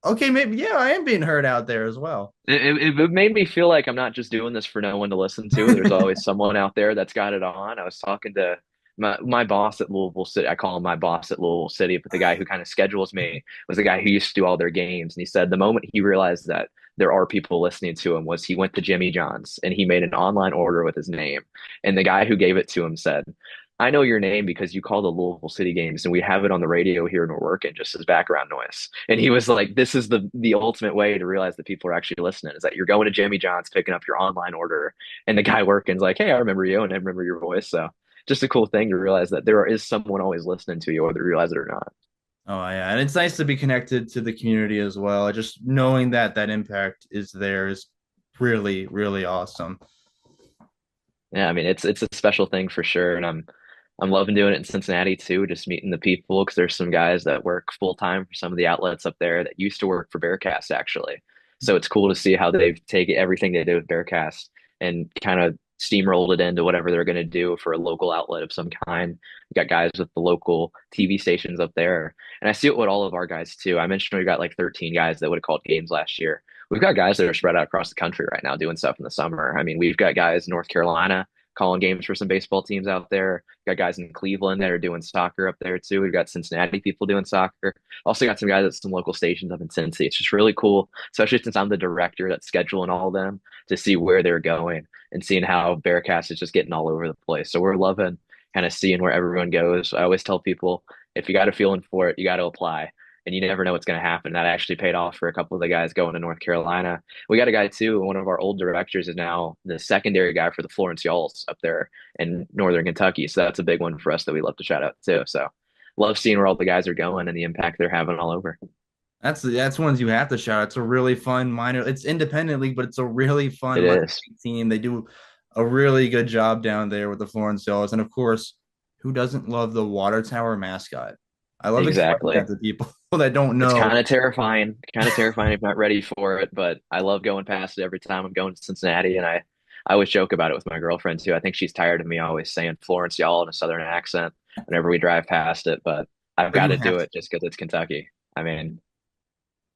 okay, maybe, yeah, I am being heard out there as well. It made me feel like I'm not just doing this for no one to listen to. There's always someone out there that's got it on. I was talking to my boss at Louisville City. I call him my boss at Louisville City, but the guy who kind of schedules me was the guy who used to do all their games. And he said the moment he realized that there are people listening to him was he went to Jimmy John's and he made an online order with his name. And the guy who gave it to him said, "I know your name because you call the Louisville City games and we have it on the radio here and we're working just as background noise." And he was like, "This is the ultimate way to realize that people are actually listening is that you're going to Jimmy John's, picking up your online order, and the guy working's like, 'Hey, I remember you and I remember your voice.'" So just a cool thing to realize that there is someone always listening to you, whether you realize it or not. Oh yeah, and it's nice to be connected to the community as well. Just knowing that that impact is there is really, really awesome. Yeah, I mean it's a special thing for sure, and I'm loving doing it in Cincinnati too, just meeting the people because there's some guys that work full time for some of the outlets up there that used to work for Bearcast actually. So it's cool to see how they've taken everything they did with Bearcast and kind of steamrolled it into whatever they're going to do for a local outlet of some kind. We got guys with the local TV stations up there, and I see it with all of our guys too. I mentioned we got like 13 guys that would have called games last year. We've got guys that are spread out across the country right now doing stuff in the summer. I mean, we've got guys in North Carolina calling games for some baseball teams out there. Got guys in Cleveland that are doing soccer up there too. We've got Cincinnati people doing soccer. Also got some guys at some local stations up in Cincy. It's just really cool, especially since I'm the director that's scheduling all of them to see where they're going and seeing how Bearcast is just getting all over the place. So we're loving kind of seeing where everyone goes. I always tell people if you got a feeling for it, you got to apply. And you never know what's going to happen. That actually paid off for a couple of the guys going to North Carolina. We got a guy too. One of our old directors is now the secondary guy for the Florence Yalls up there in Northern Kentucky. So that's a big one for us that we love to shout out too. So love seeing where all the guys are going and the impact they're having all over. That's ones you have to shout out. It's a really fun minor. It's independent league, but it's a really It fun minor is. league team. They do a really good job down there with the Florence Yellows, and of course, who doesn't love the water tower mascot? I love explaining that Exactly. to people that don't It's know. kind of terrifying if not ready for it, but I love going past it every time I'm going to Cincinnati. And I always joke about it with my girlfriend too. I think she's tired of me always saying Florence y'all in a Southern accent whenever we drive past it, but I've But got you to do have it just because it's Kentucky. I mean,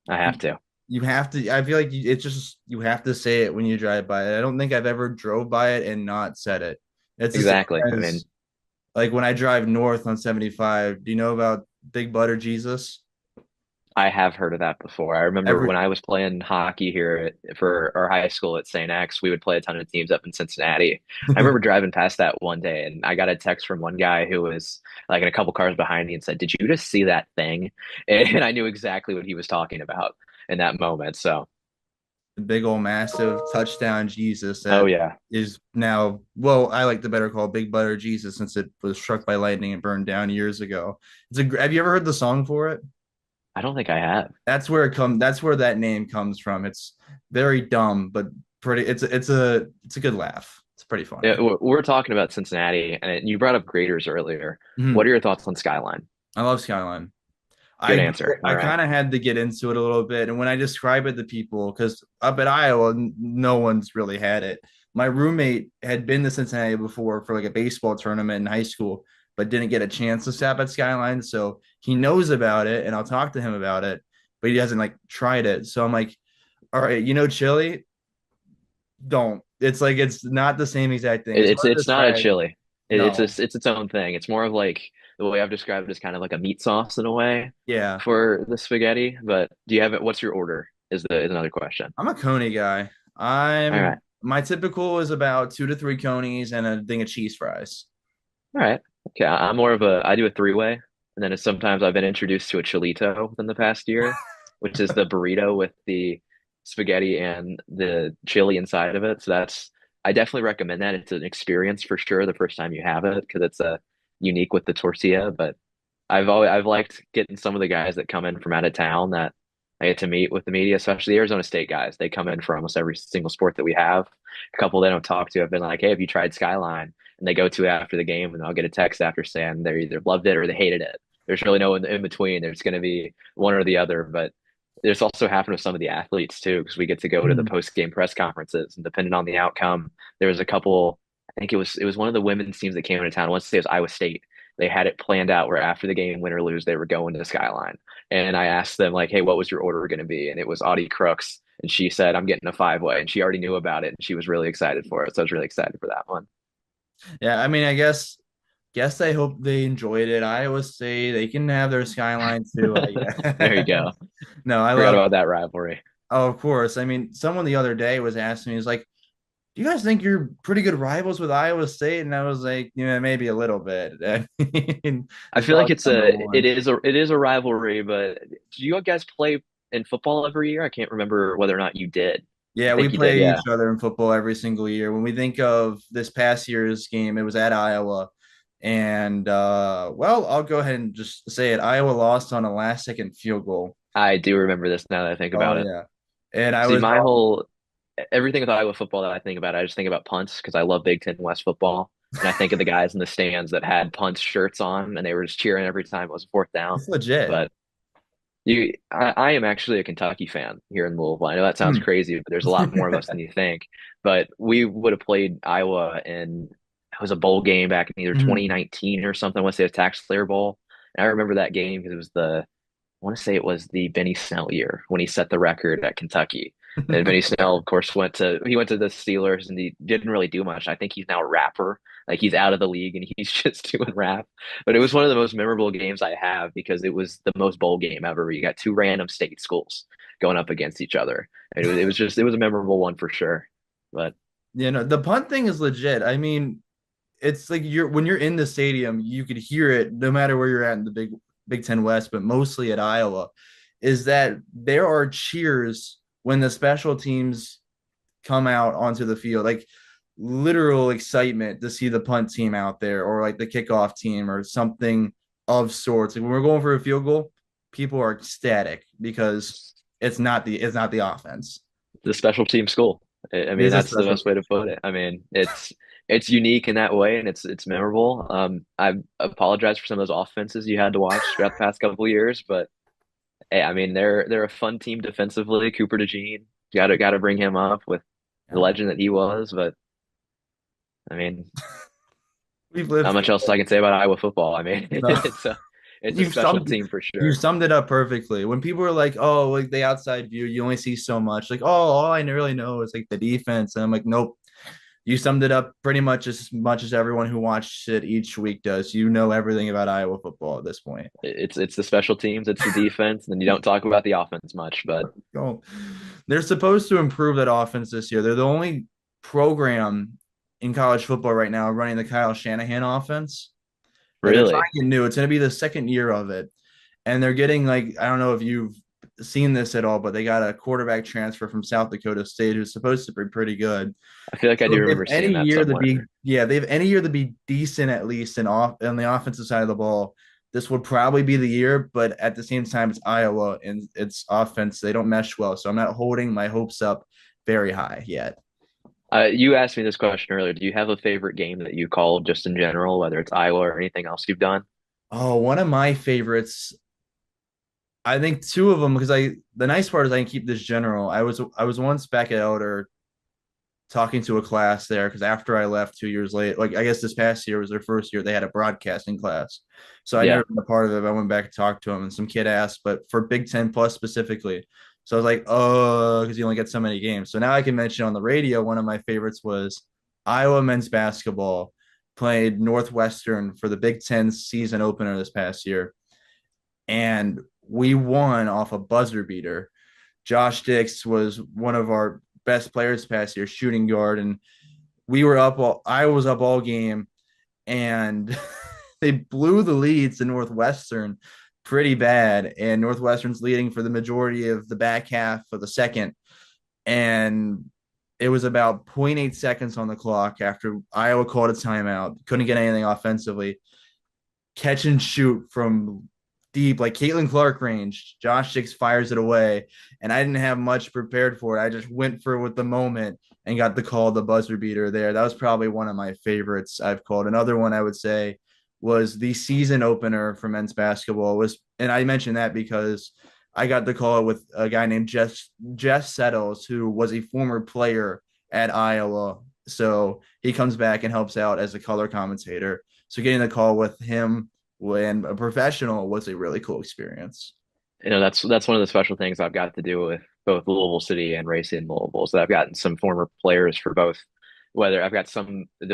I have to. You have to. I feel like it's just you have to say it when you drive by it. I don't think I've ever drove by it and not said it. It's the same Exactly. I as mean, like when I drive north on 75. Do you know about Big Butter Jesus? I have heard of that before. I remember Every when I was playing hockey here for our high school at St. X, we would play a ton of teams up in Cincinnati. I remember driving past that one day and I got a text from one guy who was like in a couple cars behind me and said, "Did you just see that thing?" And I knew exactly what he was talking about in that moment. So, the big old massive touchdown Jesus oh that yeah. is now, well, I like to better call Big Butter Jesus since it was struck by lightning and burned down years ago. Have you ever heard the song for it? I don't think I have. That's where that name comes from. It's very dumb, but pretty it's a good laugh. It's pretty Yeah, funny. we're talking about Cincinnati, and you brought up graders earlier. What Mhm. are your thoughts on Skyline? I love Skyline. Good I answer. All I right. kind of had to get into it a little bit, and when I describe it to people, because up at Iowa, no one's really had it. My roommate had been to Cincinnati before for like a baseball tournament in high school, but didn't get a chance to stop at Skyline, so he knows about it, and I'll talk to him about it, but he hasn't like tried it. So I'm like, all right, chili, don't. It's like it's not the same exact thing. It's hard to It's not a describe. chili. No, It's its own thing. It's more of like the way I've described it is kind of like a meat sauce in a way yeah, for the spaghetti. But do you have it? What's your order? Is another question. I'm a coney guy. All right. My typical is about 2 to 3 conies and a thing of cheese fries. All right. Okay. I'm more of a I do a three-way, and then sometimes I've been introduced to a chilito within the past year, which is the burrito with the spaghetti and the chili inside of it. So that's I definitely recommend that. It's an experience for sure the first time you have it because it's a unique with the tortilla. But I've liked getting some of the guys that come in from out of town that I get to meet with the media, especially the Arizona State guys. They come in for almost every single sport that we have. A couple they don't talk to have been like, "Hey, have you tried Skyline?" And they go to it after the game, and I'll get a text after saying they either loved it or they hated it. There's really no in between. There's going to be one or the other, but there's also happened with some of the athletes too, because we get to go to the Mhm. post game press conferences, and depending on the outcome, there was a couple. I think it was one of the women's teams that came into town. I want to say it was Iowa State. They had it planned out where after the game, win or lose, they were going to Skyline. And I asked them like, "Hey, what was your order going to be?" And it was Audie Crooks, and she said, "I'm getting a five-way," and she already knew about it, and she was really excited for it. So I was really excited for that one. Yeah, I mean, I guess I hope they enjoyed it. I always say they can have their skyline too. There you Yeah. go. No, I Forgot love. about that rivalry. Oh, of course. I mean, someone the other day was asking me, he's like, "Do you guys think you're pretty good rivals with Iowa State?" And I was like, "Yeah, maybe a little bit." I mean, I it's feel like probably number one. it is a rivalry, but do you guys play in football every year? I can't remember whether or not you did. I Yeah, we think you did, play yeah. each other in football every single year. When we think of this past year's game, it was at Iowa. And well, I'll go ahead and just say it. Iowa lost on a last second field goal. I do remember this now that I think Oh about it. yeah. And I See, was my whole everything with Iowa football that I think about, I just think about punts because I love Big Ten West football. And I think of the guys in the stands that had punts shirts on and they were just cheering every time it was a fourth down. it's legit. But I am actually a Kentucky fan here in Louisville. I know that sounds Hmm. crazy, but there's a lot more of us than you think. But we would have played Iowa in it was a bowl game back in either Mhm. 2019 or something. I want to say it was Tax Slayer Bowl. And I remember that game because it was I want to say it was the Benny Snell year when he set the record at Kentucky. And Benny Snell, of course, he went to the Steelers and he didn't really do much. I think he's now a rapper. Like he's out of the league and he's just doing rap. But it was one of the most memorable games I have because it was the most bowl game ever. You got two random state schools going up against each other. And it was a memorable one for sure. But The punt thing is legit. I mean, it's like when you're in the stadium, you could hear it no matter where you're at in the Big Ten West, but mostly at Iowa, is that there are cheers when the special teams come out onto the field, like literal excitement to see the punt team out there or like the kickoff team or something of sorts. Like when we're going for a field goal, people are ecstatic because it's not the offense. the special team school. I It mean, is a that's the special best way to put it. I mean, it's unique in that way, and it's memorable. I apologize for some of those offenses you had to watch throughout the past couple of years, but hey, I mean, they're a fun team defensively. Cooper DeJean, got to bring him up with the yeah. legend that he was. But I mean, We've lived not through much else I can say about Iowa football. I mean, no. it's It's a You special summed team for you sure. summed it up perfectly. When people are like, "Oh, like the outside view, you only see so much." Like, "Oh, all I really know is like the defense," and I'm like, "Nope." You summed it up pretty much as everyone who watches it each week does. You know everything about Iowa football at this point. It's the special teams, it's the defense, and you don't talk about the offense much, but Go. They're supposed to improve that offense this year. They're the only program in college football right now running the Kyle Shanahan offense. Like they're really, trying it new. It's going to be the second year of it, and they're getting like I don't know if you've seen this at all, but they got a quarterback transfer from South Dakota State who's supposed to be pretty good. I feel like I So do if they have remember seeing any that year to be, somewhere. yeah, they have any year to be decent at least in off on the offensive side of the ball. This would probably be the year, but at the same time, it's Iowa and it's offense. They don't mesh well, so I'm not holding my hopes up very high yet. You asked me this question earlier. Do you have a favorite game that you called just in general, whether it's Iowa or anything else you've done? Oh, one of my favorites. I think two of them because the nice part is I can keep this general. I was once back at Elder talking to a class there because after I left 2 years late, like I guess this past year was their first year, they had a broadcasting class. So I Yeah. never been a part of it. But I went back to talk to him, and some kid asked, but for Big Ten Plus specifically. So I was like, oh, because you only get so many games. So now I can mention on the radio, one of my favorites was Iowa men's basketball played Northwestern for the Big Ten season opener this past year. And we won off a buzzer beater. Josh Dix was one of our best players past year, shooting guard, and we were up all I was up all game, and they blew the leads to Northwestern pretty bad, and Northwestern's leading for the majority of the back half of the second, and it was about zero point 0.8 seconds on the clock after Iowa called a timeout, couldn't get anything offensively, catch and shoot from deep, like Caitlin Clark range. Josh Dix fires it away, and I didn't have much prepared for it. I just went for it with the moment and got the call, the buzzer beater there. That was probably one of my favorites I've called. Another one I would say was the season opener for men's basketball was, and I mentioned that because I got the call with a guy named Jeff Settles, who was a former player at Iowa. So he comes back and helps out as a color commentator. So getting the call with him when a professional was a really cool experience. That's one of the special things I've got to do with both Louisville City and Racing Louisville. So I've gotten some former players for both. Whether I've got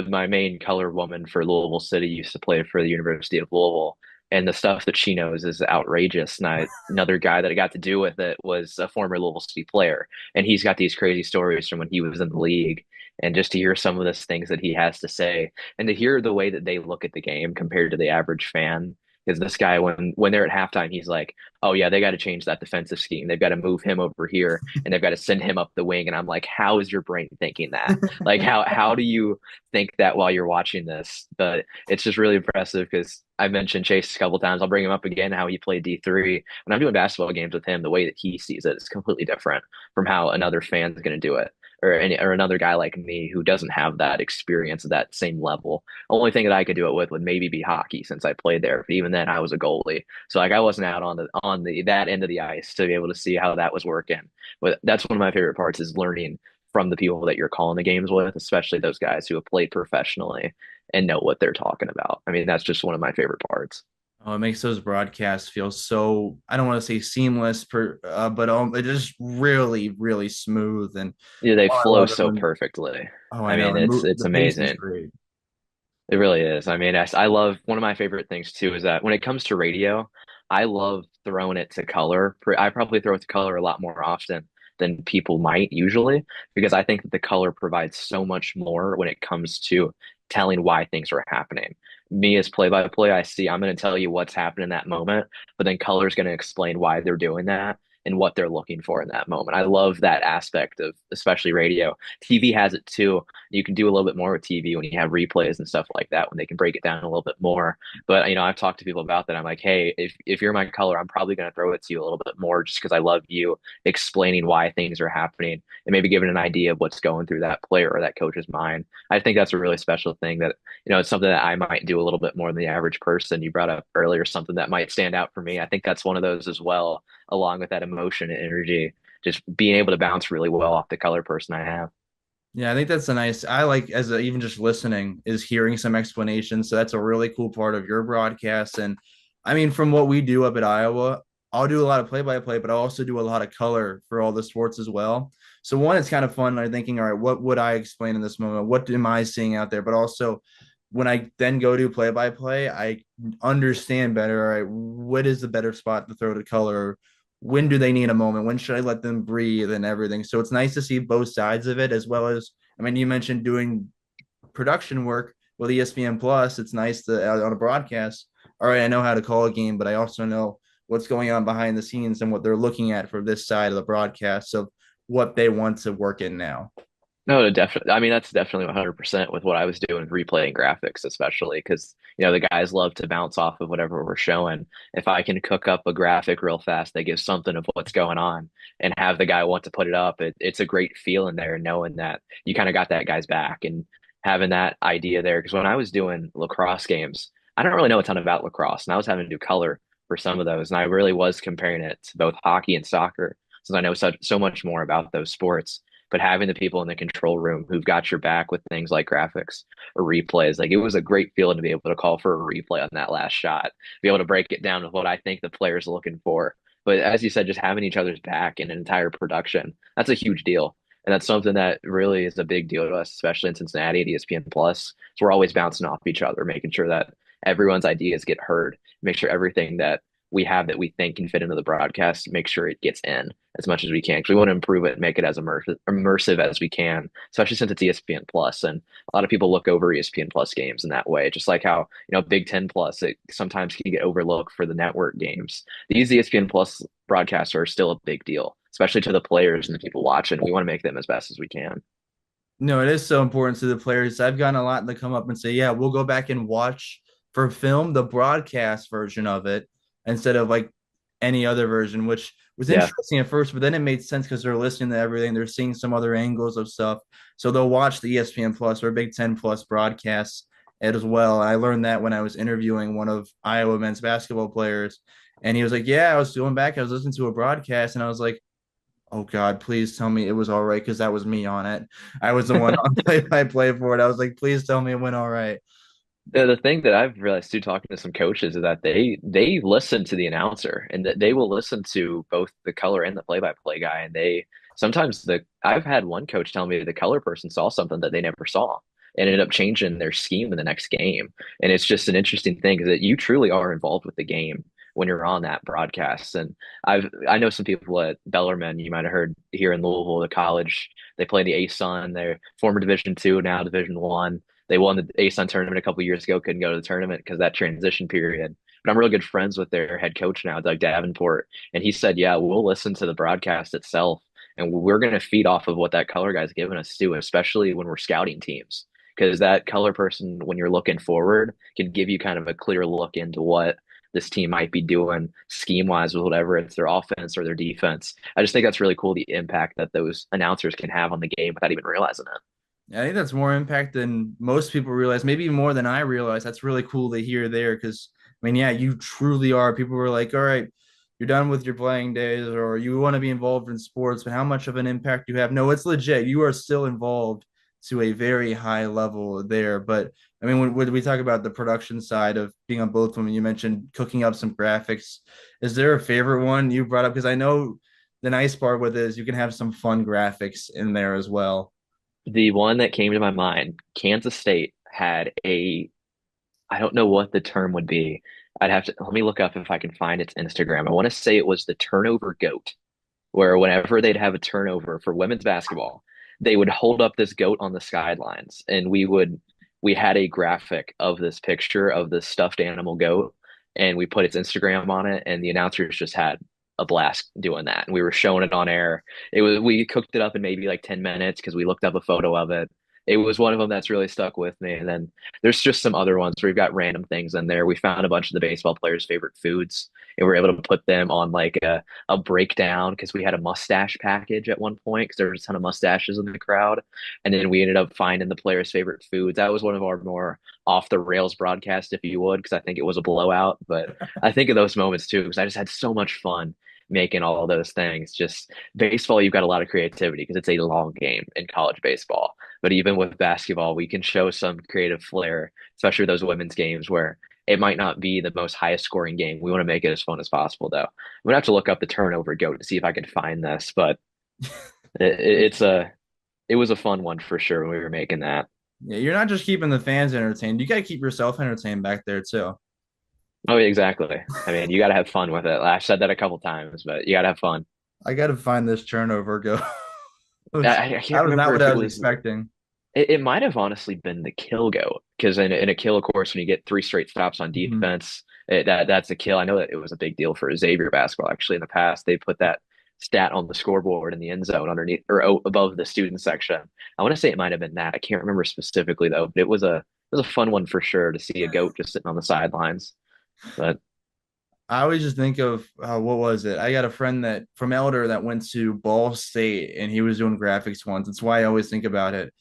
my main color woman for Louisville City used to play for the University of Louisville, and the stuff that she knows is outrageous. And another guy that I got to do with it was a former Louisville City player, and he's got these crazy stories from when he was in the league. And just to hear some of the things that he has to say, and to hear the way that they look at the game compared to the average fan, because this guy, when they're at halftime, he's like, oh yeah, they got to change that defensive scheme. They've got to move him over here and they've got to send him up the wing. And I'm like, how is your brain thinking that? Like how do you think that while you're watching this? But it's just really impressive because I mentioned Chase a couple times. I'll bring him up again, how he played D3. When I'm doing basketball games with him, the way that he sees it is completely different from how another fan's going to do it. Or another guy like me who doesn't have that experience at that same level. Only thing that I could do it with would maybe be hockey since I played there. But even then, I was a goalie, so like I wasn't out on the that end of the ice to be able to see how that was working. But that's one of my favorite parts is learning from the people that you're calling the games with, especially those guys who have played professionally and know what they're talking about. I mean, that's just one of my favorite parts. Oh, it makes those broadcasts feel so, I don't want to say seamless, but it is really, really smooth. And Yeah, they oh, I flow love it so when, perfectly. oh, I I know. mean, And it's the pacing's amazing. great. It really is. I mean, I love one of my favorite things too is that when it comes to radio, I love throwing it to color. I probably throw it to color a lot more often than people might usually because I think that the color provides so much more when it comes to telling why things are happening. Me as play-by-play, I'm going to tell you what's happening in that moment, but then color is going to explain why they're doing that and what they're looking for in that moment. I love that aspect of especially radio. TV has it too. You can do a little bit more with TV when you have replays and stuff like that, when they can break it down a little bit more. But I've talked to people about that. I'm like, hey, if you're my color, I'm probably going to throw it to you a little bit more just because I love you explaining why things are happening and maybe giving an idea of what's going through that player or that coach's mind. I think that's a really special thing that it's something that I might do a little bit more than the average person. You brought up earlier something that might stand out for me. I think that's one of those as well, along with that emotion and energy, just being able to bounce really well off the color person I have. Yeah, I think that's a nice. I like even just listening is hearing some explanation. So that's a really cool part of your broadcast. And I mean, from what we do up at Iowa, I'll do a lot of play-by-play, but I'll also do a lot of color for all the sports as well. So one, it's kind of fun. I'm thinking, all right, what would I explain in this moment? What am I seeing out there? But also, when I then go do play-by-play, I understand better. All right, what is the better spot to throw to color? When do they need a moment? When should I let them breathe and everything? So it's nice to see both sides of it, as well as, I mean, you mentioned doing production work with ESPN Plus. It's nice to on a broadcast. All right, I know how to call a game, but I also know what's going on behind the scenes and what they're looking at for this side of the broadcast of what they want to work in now. No, definitely. I mean, that's definitely 100% with what I was doing, replaying graphics, especially because, the guys love to bounce off of whatever we're showing. If I can cook up a graphic real fast that gives something of what's going on and have the guy want to put it up, it's a great feeling there, knowing that you kind of got that guy's back and having that idea there. Because when I was doing lacrosse games, I don't really know a ton about lacrosse, and I was having to do color for some of those, and I really was comparing it to both hockey and soccer, since I know so much more about those sports, but having the people in the control room who've got your back with things like graphics or replays, like it was a great feeling to be able to call for a replay on that last shot, be able to break it down with what I think the player's looking for. But as you said, just having each other's back in an entire production, that's a huge deal. And that's something that really is a big deal to us, especially in Cincinnati at ESPN Plus. So we're always bouncing off each other, making sure that everyone's ideas get heard, make sure everything that we have that we think can fit into the broadcast, make sure it gets in as much as we can because we want to improve it and make it as immersive as we can, especially since it's ESPN Plus. And a lot of people look over ESPN Plus games in that way, just like how, Big Ten Plus, it sometimes can get overlooked for the network games. These ESPN Plus broadcasts are still a big deal, especially to the players and the people watching. We want to make them as best as we can. No, it is so important to the players. I've gotten a lot that come up and say, yeah, we'll go back and watch for film the broadcast version of it instead of like any other version, which was Yeah. interesting at first, but then it made sense because they're listening to everything. They're seeing some other angles of stuff. So they'll watch the ESPN Plus or Big Ten Plus broadcasts as well. And I learned that when I was interviewing one of Iowa men's basketball players. And he was like, yeah, I was going back. I was listening to a broadcast and I was like, oh God, please tell me it was all right because that was me on it. I was the one on play by play for it. I was like, please tell me it went all right. The thing that I've realized too, talking to some coaches, is that they listen to the announcer and that they will listen to both the color and the play-by-play guy. And they sometimes the I've had one coach tell me the color person saw something that they never saw and ended up changing their scheme in the next game. And it's just an interesting thing because that you truly are involved with the game when you're on that broadcast. And I know some people at Bellarmine, you might have heard here in Louisville, the college, they play the ASUN, they're former Division two, now Division one. They won the ASUN tournament a couple of years ago, couldn't go to the tournament because of that transition period. But I'm really good friends with their head coach now, Doug Davenport. And he said, yeah, we'll listen to the broadcast itself and we're going to feed off of what that color guy's giving us too, especially when we're scouting teams. Because that color person, when you're looking forward, can give you kind of a clear look into what this team might be doing scheme wise with whatever it's their offense or their defense. I just think that's really cool, the impact that those announcers can have on the game without even realizing it. I think that's more impact than most people realize, maybe more than I realize. That's really cool to hear there because, I mean, yeah, you truly are. People were like, all right, you're done with your playing days or you want to be involved in sports, but how much of an impact you have? No, it's legit. You are still involved to a very high level there. But I mean, when we talk about the production side of being on both of them, you mentioned cooking up some graphics. Is there a favorite one you brought up? Because I know the nice part with it is you can have some fun graphics in there as well. The one that came to my mind, Kansas State had I don't know what the term would be. I'd have to let me look up if I can find its Instagram. I want to say it was the turnover goat, where whenever they'd have a turnover for women's basketball, they would hold up this goat on the sidelines, and we had a graphic of this picture of this stuffed animal goat, and we put its Instagram on it, and the announcers just had a blast doing that, and we were showing it on air. It was we cooked it up in maybe like 10 minutes because we looked up a photo of it. It was one of them that's really stuck with me. And then there's just some other ones where we've got random things in there. We found a bunch of the baseball players' favorite foods, and we were able to put them on like a breakdown because we had a mustache package at one point because there was a ton of mustaches in the crowd. And then we ended up finding the players' favorite foods. That was one of our more off the rails broadcasts, if you would, because I think it was a blowout. But I think of those moments too because I just had so much fun making all of those things. Just baseball, you've got a lot of creativity because it's a long game in college baseball. But even with basketball, we can show some creative flair, especially with those women's games where It might not be the most highest scoring game. We want to make it as fun as possible, though. I'm gonna have to look up the turnover goat to see if I can find this, but it's a it was a fun one for sure when we were making that. Yeah, you're not just keeping the fans entertained. You got to keep yourself entertained back there too. Oh, yeah, exactly. I mean, you got to have fun with it. I've said that a couple times, but you got to have fun. I got to find this turnover go. I That can't was not remember what if I it was was. expecting. It might have honestly been the kill goat because in a kill, of course, when you get three straight stops on Mhm. defense, that's a kill. I know that it was a big deal for Xavier basketball actually in the past. They put that stat on the scoreboard in the end zone underneath or above the student section. I want to say it might have been that. I can't remember specifically though, but it was a fun one for sure to see a goat just sitting on the sidelines. But I always just think of what was it? I got a friend that from Elder that went to Ball State and he was doing graphics once. That's why I always think about it.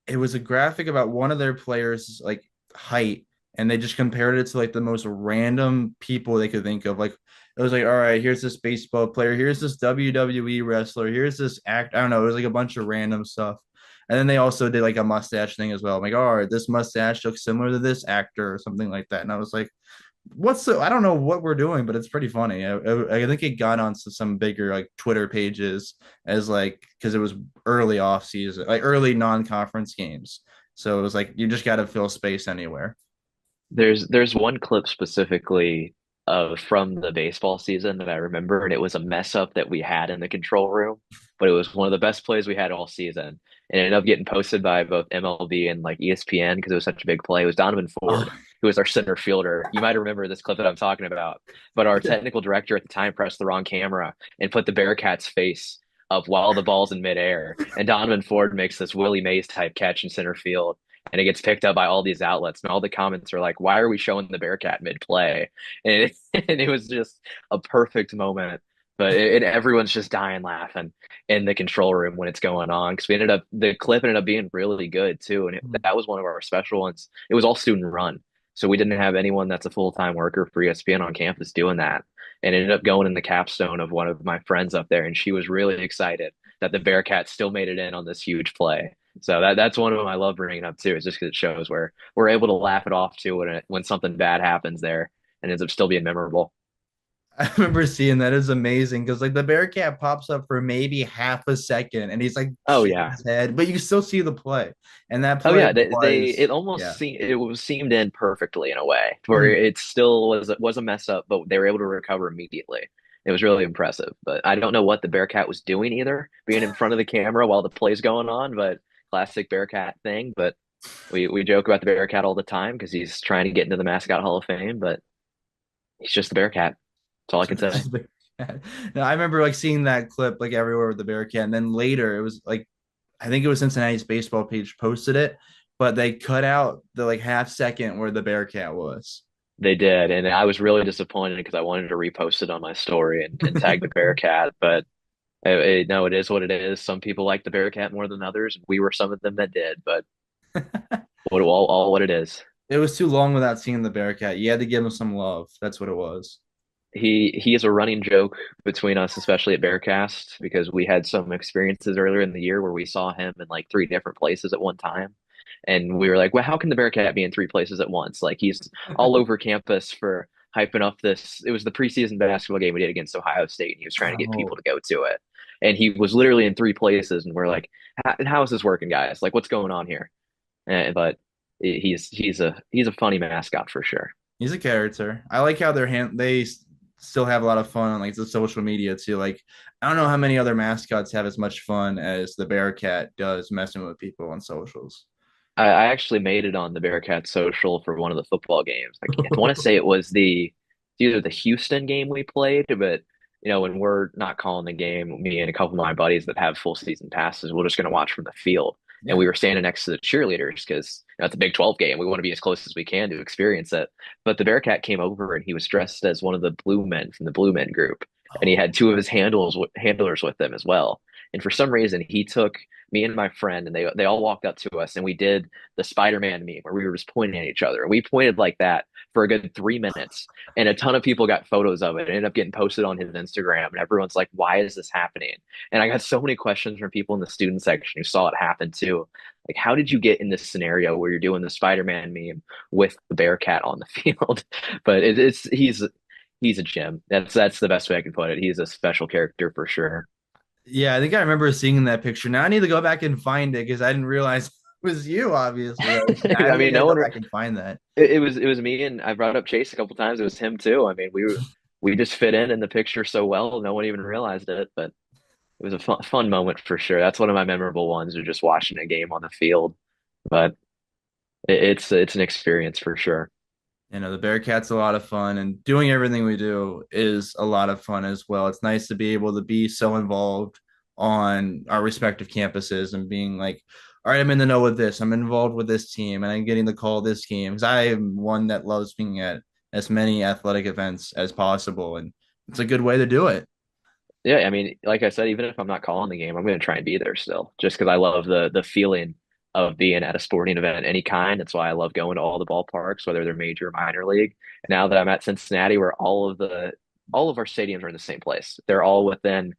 It was a graphic about one of their players' like height, and they just compared it to like the most random people they could think of. Like it was like, all right, here's this baseball player, here's this WWE wrestler, here's this act. I don't know. It was like a bunch of random stuff. And then they also did like a mustache thing as well. I'm like, all right, this mustache looks similar to this actor or something like that. And I was like, I don't know what we're doing, but it's pretty funny. I think it got onto some bigger like Twitter pages as like because it was early off season, like early non-conference games. So it was like you just got to fill space anywhere. there's one clip specifically of from the baseball season that I remember, and it was a mess up that we had in the control room, but it was one of the best plays we had all season. And it ended up getting posted by both MLB and like ESPN because it was such a big play. It was Donovan Oh, Ford, who was our center fielder. You might remember this clip that I'm talking about, but our technical director at the time pressed the wrong camera and put the Bearcat's face up while the ball's in midair. And Donovan Ford makes this Willie Mays type catch in center field and it gets picked up by all these outlets and all the comments are like, why are we showing the Bearcat mid play? And it was just a perfect moment, but everyone's just dying laughing in the control room when it's going on because the clip ended up being really good too, and that was one of our special ones. It was all student run, so we didn't have anyone that's a full-time worker for ESPN on campus doing that, and it ended up going in the capstone of one of my friends up there, and she was really excited that the Bearcat still made it in on this huge play. So that's one of them I love bringing up too. Is just because it shows where we're able to laugh it off too when something bad happens there and ends up still being memorable. I remember seeing that. It's amazing because like the Bearcat pops up for maybe half a second and he's like Oh shaking yeah, his head, but you still see the play. And that oh play yeah. They was it almost yeah. seemed in perfectly in a way where Mhm. it still was a mess up, but they were able to recover immediately. It was really impressive. But I don't know what the Bearcat was doing either, being in front of the camera while the play's going on. But classic Bearcat thing. But we joke about the Bearcat all the time because he's trying to get into the mascot Hall of Fame, but he's just the Bearcat. That's all I can say. Just Bearcat. No, I remember like seeing that clip like everywhere with the Bearcat, and then later it was like I think it was Cincinnati's baseball page posted it, but they cut out the like half second where the Bearcat was. They did, and I was really disappointed because I wanted to repost it on my story and tag the Bearcat. But no, it is what it is. Some people like the Bearcat more than others. We were some of them that did, but all what it is. It was too long without seeing the Bearcat. You had to give him some love. That's what it was. He is a running joke between us, especially at Bearcast, because we had some experiences earlier in the year where we saw him in like three different places at one time. And we were like, well, how can the Bearcat be in three places at once? Like he's all over campus for hyping up this. It was the preseason basketball game we did against Ohio State, and he was trying to get people Oh, to go to it. And he was literally in three places, and we're like, how is this working, guys? Like, what's going on here? But he's a funny mascot for sure. he's a character. I like how they still have a lot of fun on like the social media too. Like I don't know how many other mascots have as much fun as the Bearcat does messing with people on socials. I actually made it on the Bearcat social for one of the football games. I want to say it was either the Houston game we played, but when we're not calling the game, me and a couple of my buddies that have full season passes, we're just going to watch from the field. And Yeah. we were standing next to the cheerleaders because it's a Big 12 game. We want to be as close as we can to experience it. But the Bearcat came over and he was dressed as one of the Blue Men from the Blue Men group, and he Oh, had two of his handlers with him as well. And for some reason, he took me and my friend, and they all walked up to us, and we did the Spider-Man meme where we were just pointing at each other. And we pointed like that for a good 3 minutes, and a ton of people got photos of it. It ended up getting posted on his Instagram, and everyone's like, "Why is this happening?" And I got so many questions from people in the student section who saw it happen too. Like, how did you get in this scenario where you're doing the Spider-Man meme with the Bearcat on the field? But it's he's a gem. That's the best way I can put it. He's a special character for sure. Yeah, I think I remember seeing that picture. Now I need to go back and find it because I didn't realize it was you, obviously. I I really mean, gotta no go one. back and find that. It was me, and I brought up Chase a couple times. It was him too. I mean, we just fit in the picture so well, no one even realized it. But it was a fun moment for sure. That's one of my memorable ones, of just watching a game on the field. But it's an experience for sure. You know, the Bearcat's a lot of fun, and doing everything we do is a lot of fun as well. It's nice to be able to be so involved on our respective campuses and being like, all right, I'm in the know with this. I'm involved with this team, and I'm getting to call this game because I am one that loves being at as many athletic events as possible, and it's a good way to do it. Yeah, I mean, like I said, even if I'm not calling the game, I'm going to try and be there still, just because I love the feeling of being at a sporting event, any kind. That's why I love going to all the ballparks, whether they're major or minor league. And now that I'm at Cincinnati, where all of our stadiums are in the same place, they're all within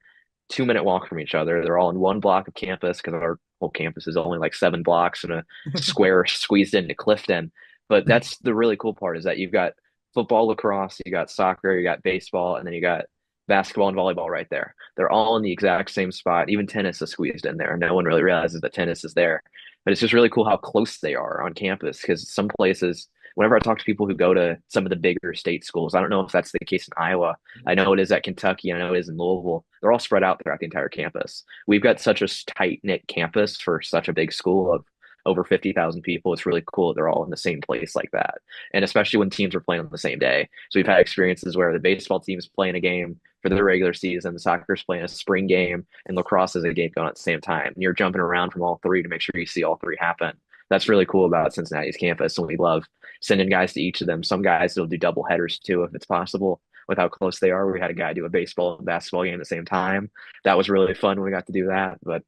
2 minute walk from each other. They're all in one block of campus because our whole campus is only like 7 blocks in a square squeezed into Clifton. But that's the really cool part, is that you've got football, lacrosse, you got soccer, you got baseball, and then you got basketball and volleyball right there. They're all in the exact same spot. Even tennis is squeezed in there. No one really realizes that tennis is there. But it's just really cool how close they are on campus, because some places, whenever I talk to people who go to some of the bigger state schools, I don't know if that's the case in Iowa. I know it is at Kentucky. I know it is in Louisville. They're all spread out throughout the entire campus. We've got such a tight-knit campus for such a big school of over 50,000 people. It's really cool that they're all in the same place like that. And especially when teams are playing on the same day. So we've had experiences where the baseball team's playing a game for the regular season, the soccer's playing a spring game, and lacrosse is a game going on at the same time. And you're jumping around from all three to make sure you see all three happen. That's really cool about Cincinnati's campus, and we love sending guys to each of them. Some guys will do double headers too, if it's possible, with how close they are. We had a guy do a baseball and basketball game at the same time. That was really fun when we got to do that. But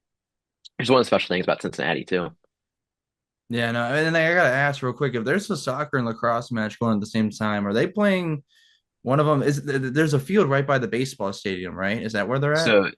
it's one of the special things about Cincinnati too. Yeah, no, and then I gotta ask real quick if there's a soccer and lacrosse match going at the same time, are they playing one of them? There's a field right by the baseball stadium, right? Is that where they're at? So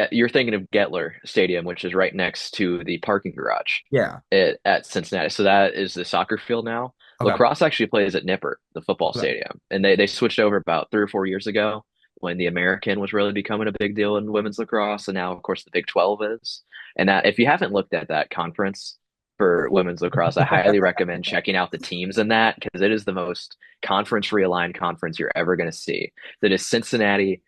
you're thinking of Gettler Stadium, which is right next to the parking garage Yeah. at Cincinnati. So that is the soccer field now. Okay. Lacrosse actually plays at Nippert, the football Okay. stadium, and they switched over about 3 or 4 years ago when the American was really becoming a big deal in women's lacrosse, and now of course the Big 12 is. And that, if you haven't looked at that conference for women's lacrosse, I highly recommend checking out the teams in that, because it is the most conference realigned conference you're ever going to see. That is Cincinnati,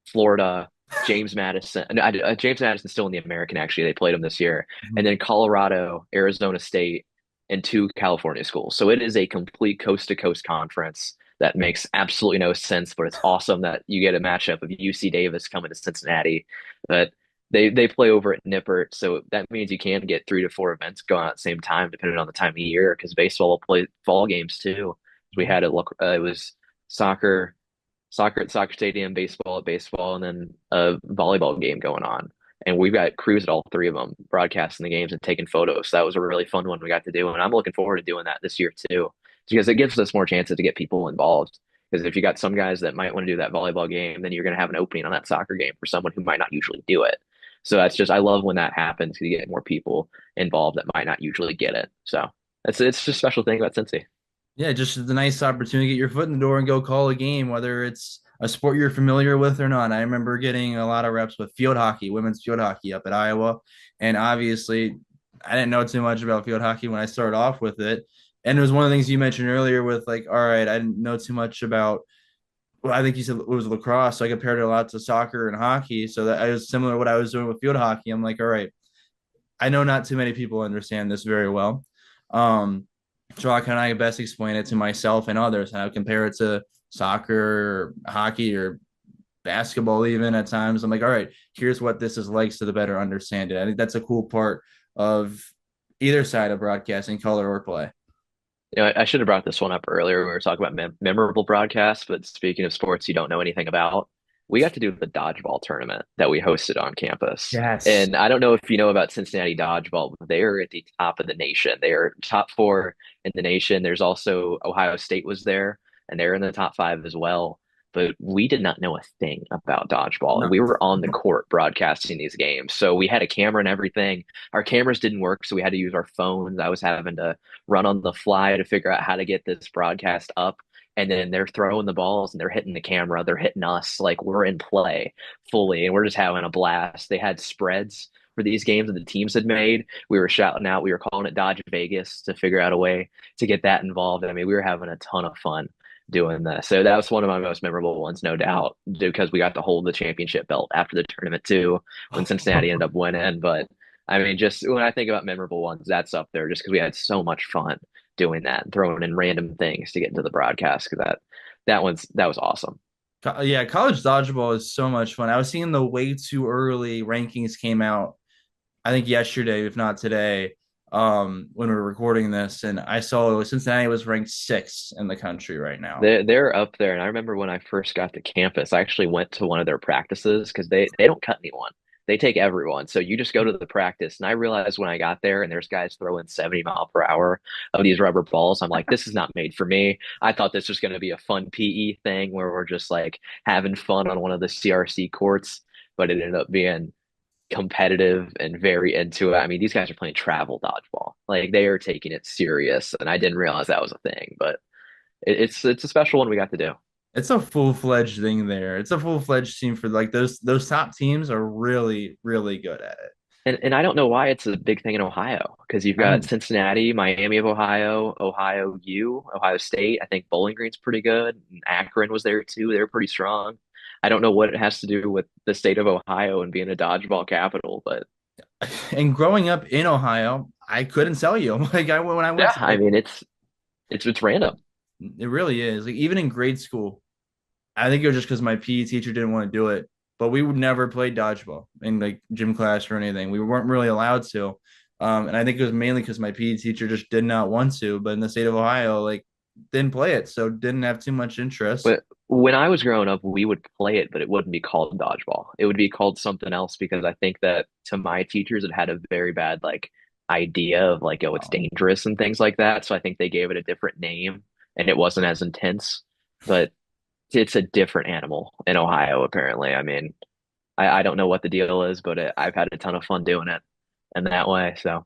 Florida, James Madison. No, James Madison's still in the American, actually. They played him this year. Mhm. And then Colorado, Arizona State, and two California schools. So it is a complete coast to coast conference that makes absolutely no sense, but it's awesome that you get a matchup of UC Davis coming to Cincinnati. But they play over at Nippert, so that means you can get 3 to 4 events going on at the same time, depending on the time of year, because baseball will play fall games too. We had it was soccer, soccer at soccer stadium, baseball at baseball, and then a volleyball game going on. And we've got crews at all three of them broadcasting the games and taking photos. So that was a really fun one we got to do. And I'm looking forward to doing that this year too, because it gives us more chances to get people involved. Because if you got some guys that might want to do that volleyball game, then you're going to have an opening on that soccer game for someone who might not usually do it. So that's just, I love when that happens, because you get more people involved that might not usually get it. So it's just a special thing about Cincy. Yeah, just a nice opportunity to get your foot in the door and go call a game, whether it's a sport you're familiar with or not. I remember getting a lot of reps with field hockey, women's field hockey up at Iowa. And obviously, I didn't know too much about field hockey when I started off with it. And it was one of the things you mentioned earlier with like, all right, I didn't know too much about, well, I think you said it was lacrosse. So I compared it a lot to soccer and hockey. So that I was similar to what I was doing with field hockey. I'm like, all right, I know not too many people understand this very well. Um, so how can I best explain it to myself and others? And I would compare it to soccer, or hockey, or basketball, even at times. I'm like, all right, here's what this is like, so to better understand it. I think that's a cool part of either side of broadcasting, color or play. I should have brought this one up earlier. We were talking about memorable broadcasts, but speaking of sports you don't know anything about, we got to do the dodgeball tournament that we hosted on campus. Yes. And I don't know if you know about Cincinnati dodgeball, but they are at the top of the nation. They are top four in the nation. There's also Ohio State was there, and they're in the top five as well. but we did not know a thing about dodgeball. And No. we were on the court broadcasting these games. So we had a camera and everything. Our cameras didn't work, so we had to use our phones. I was having to run on the fly to figure out how to get this broadcast up. And then they're throwing the balls and they're hitting the camera, they're hitting us like we're in play fully, and we're just having a blast. They had spreads for these games that the teams had made. We were shouting out, we were calling it Dodge Vegas to figure out a way to get that involved. I mean, we were having a ton of fun doing this. So that was one of my most memorable ones, no doubt, because we got to hold the championship belt after the tournament too, when Cincinnati ended up winning. But I mean, just when I think about memorable ones, that's up there just because we had so much fun doing that and throwing in random things to get into the broadcast because that was awesome. Yeah, college dodgeball is so much fun. I was seeing the way too early rankings came out, I think yesterday, if not today, when we were recording this, and I saw Cincinnati was ranked sixth in the country right now. They're up there, and I remember when I first got to campus, I actually went to one of their practices because they don't cut anyone. They take everyone. So you just go to the practice. And I realized when I got there and there's guys throwing 70 mile per hour of these rubber balls, I'm like, this is not made for me. I thought this was going to be a fun PE thing where we're just like having fun on one of the CRC courts, but it ended up being competitive and very into it. I mean, these guys are playing travel dodgeball. Like they are taking it serious, and I didn't realize that was a thing, but it's a special one we got to do. It's a full-fledged thing there. It's a full-fledged team for like those top teams are really, really good at it. And I don't know why it's a big thing in Ohio because you've I got don't Cincinnati, Miami of Ohio, Ohio U, Ohio State. I think Bowling Green's pretty good. And Akron was there too. They're pretty strong. I don't know what it has to do with the state of Ohio and being a dodgeball capital, but and growing up in Ohio, I couldn't tell you. Like when I went yeah, to I mean it's random. it really is. Like even in grade school, I think it was just because my PE teacher didn't want to do it, but we would never play dodgeball in like gym class or anything. We weren't really allowed to. And I think it was mainly because my PE teacher just did not want to. But in the state of Ohio, like didn't play it, so didn't have too much interest. But when I was growing up, we would play it, but it wouldn't be called dodgeball. It would be called something else because I think that to my teachers, it had a very bad like idea of like, oh, it's Um, dangerous and things like that. So I think they gave it a different name and it wasn't as intense, but it's a different animal in Ohio, apparently. I mean, I don't know what the deal is, but I've had a ton of fun doing it in that way. So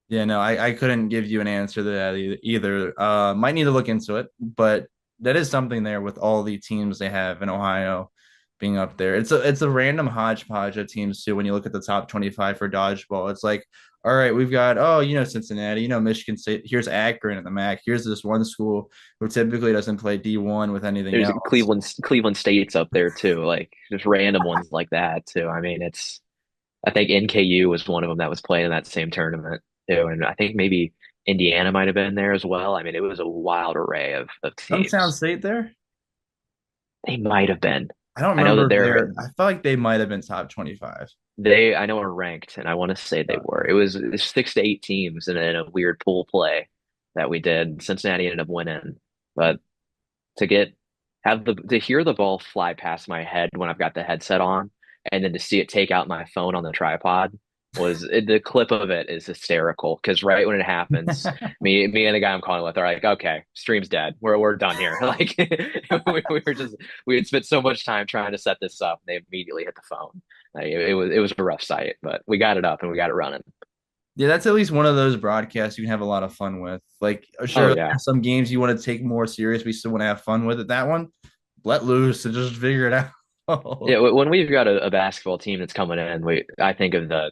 yeah, no, I couldn't give you an answer to that either. Might need to look into it, but that is something there with all the teams they have in Ohio being up there. It's a random hodgepodge of teams too. When you look at the top 25 for dodgeball, it's like, all right, we've got Cincinnati, Michigan State. Here's Akron at the MAC. Here's this one school who typically doesn't play D1 with anything there's else. Cleveland State's up there too, like just random ones like that too. I mean, I think NKU was one of them that was playing in that same tournament too, and I think maybe Indiana might have been there as well. I mean, it was a wild array of Youngstown teams. State there. They might have been. I don't I know remember that if they're. I felt like they might have been top 25. I know are ranked, and I want to say they were. It was 6 to 8 teams in a weird pool play that we did. Cincinnati ended up winning, but to get have the to hear the ball fly past my head when I've got the headset on, and then to see it take out my phone on the tripod the clip of it is hysterical because right when it happens, me and the guy I'm calling with are like, okay, stream's dead. We're done here. Like we were just we had spent so much time trying to set this up. And they immediately hit the phone. Like, it was a rough sight, but we got it up and we got it running. Yeah, that's at least one of those broadcasts you can have a lot of fun with. Like, Oh sure, yeah. some games you want to take more serious, we still want to have fun with it. That one, let loose and just figure it Yeah, out. when we've got a basketball team that's coming in, I think of the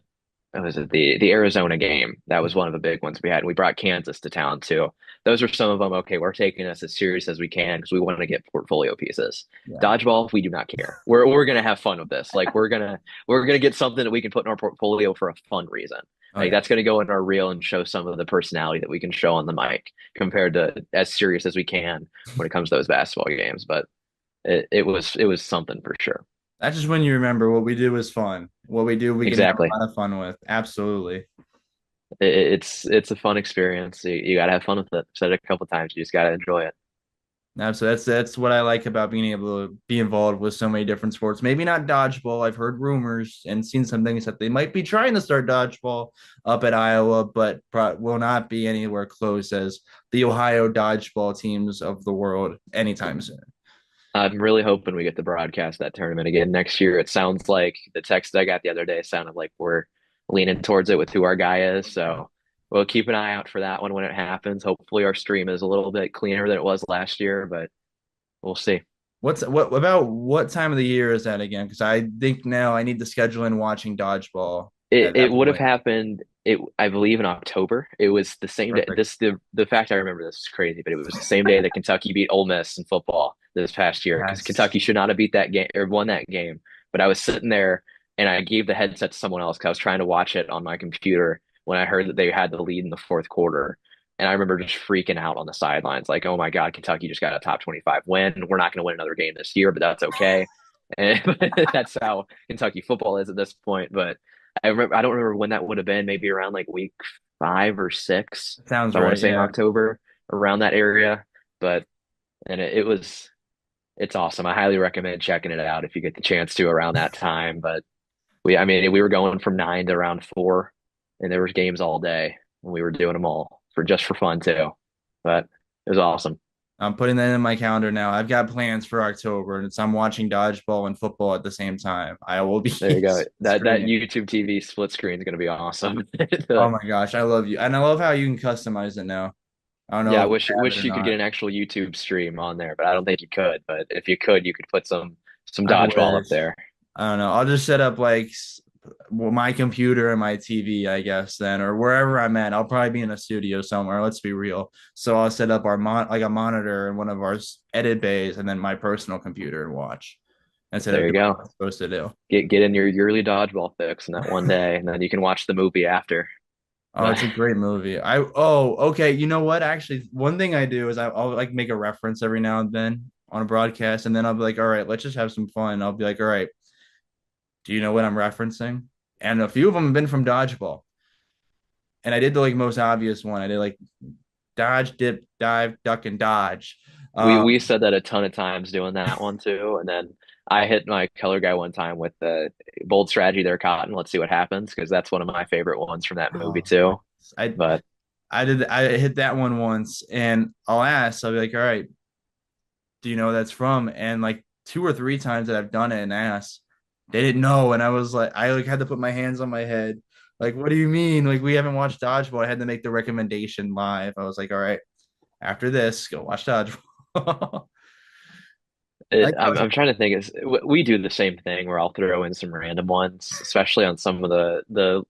what was it the Arizona game? That was one of the big ones we had. We brought Kansas to town too. Those are some of them. Okay, we're taking this as serious as we can because we want to get portfolio pieces. Yeah. Dodgeball, we do not care. We're gonna have fun with this. Like we're gonna get something that we can put in our portfolio for a fun reason. Oh Like yeah. that's gonna go in our reel and show some of the personality that we can show on the mic compared to as serious as we can when it comes to those basketball games. But it was something for sure. That's just when you remember what we did was fun. What we do, we can have Exactly. a lot of fun with. Absolutely. It's a fun experience. You got to have fun with it. I've said it a couple times. You just got to enjoy it. Absolutely. That's what I like about being able to be involved with so many different sports. Maybe not dodgeball. I've heard rumors and seen some things that they might be trying to start dodgeball up at Iowa, but will not be anywhere close as the Ohio dodgeball teams of the world anytime soon. I'm really hoping we get to broadcast that tournament again next year. It sounds like the text I got the other day sounded like we're leaning towards it with who our guy is. So we'll keep an eye out for that one when it happens. Hopefully our stream is a little bit cleaner than it was last year, but we'll see. What about what time of the year is that again? Because I think now I need to schedule in watching dodgeball It at it that would have point. happened, I believe in October. It was the same day. Perfect. The fact I remember this is crazy, but it was the same day that Kentucky beat Ole Miss in football this past year because Yes. Kentucky should not have beat that game or won that game. But I was sitting there and I gave the headset to someone else because I was trying to watch it on my computer when I heard that they had the lead in the fourth quarter. And I remember just freaking out on the sidelines, like, "Oh my God, Kentucky just got a top 25 win. We're not going to win another game this year, but that's okay." And that's how Kentucky football is at this point. But I don't remember when that would have been, maybe around like week 5 or 6. Sounds So I want right. to say in Yeah. October, around that area. But it's awesome. I highly recommend checking it out if you get the chance to around that time. But I mean, we were going from 9 to around 4, and there was games all day, and we were doing them all for just for fun too. But it was awesome. I'm putting that in my calendar now. I've got plans for October, and it's I'm watching dodgeball and football at the same time. I will be There you go. That streaming. YouTube TV split screen is going to be awesome. Oh my gosh, I love you, and I love how you can customize it now. I don't Yeah, know I if you wish have it or you could get not. an actual YouTube stream on there, but I don't think you could. But if you could, you could put some I dodgeball up wish. there. I don't know. I'll just set up like well, my computer and my TV, I guess, then, or wherever I'm at. I'll probably be in a studio somewhere. Let's be real. So I'll set up our like a monitor in one of our edit bays, and then my personal computer and watch instead There of you doing go. what I'm supposed to do. Get in your yearly dodgeball fix in that one day, and then you can watch the movie after. Oh, But it's a great movie. Okay. You know what? Actually, one thing I do is I'll like make a reference every now and then on a broadcast, and then I'll be like, all right, let's just have some fun. I'll be like, all right, do you know what I'm referencing? And a few of them have been from Dodgeball. And I did the like most obvious one. I did like dodge, dip, dive, duck, and dodge. we Um, said that a ton of times doing that one too, and then I hit my color guy one time with the bold strategy there, Cotton. Let's see what happens because that's one of my favorite ones from that movie oh, too. I But I hit that one once, and I'll be like, all right, do you know where that's from? And like two or three times that I've done it and asked, they didn't know. And I was like, I like had to put my hands on my head. Like, what do you mean? Like, we haven't watched Dodgeball. I had to make the recommendation live. I was like, all right, after this, go watch Dodgeball. I I'm trying to think. We do the same thing where I'll throw in some random ones, especially on some of the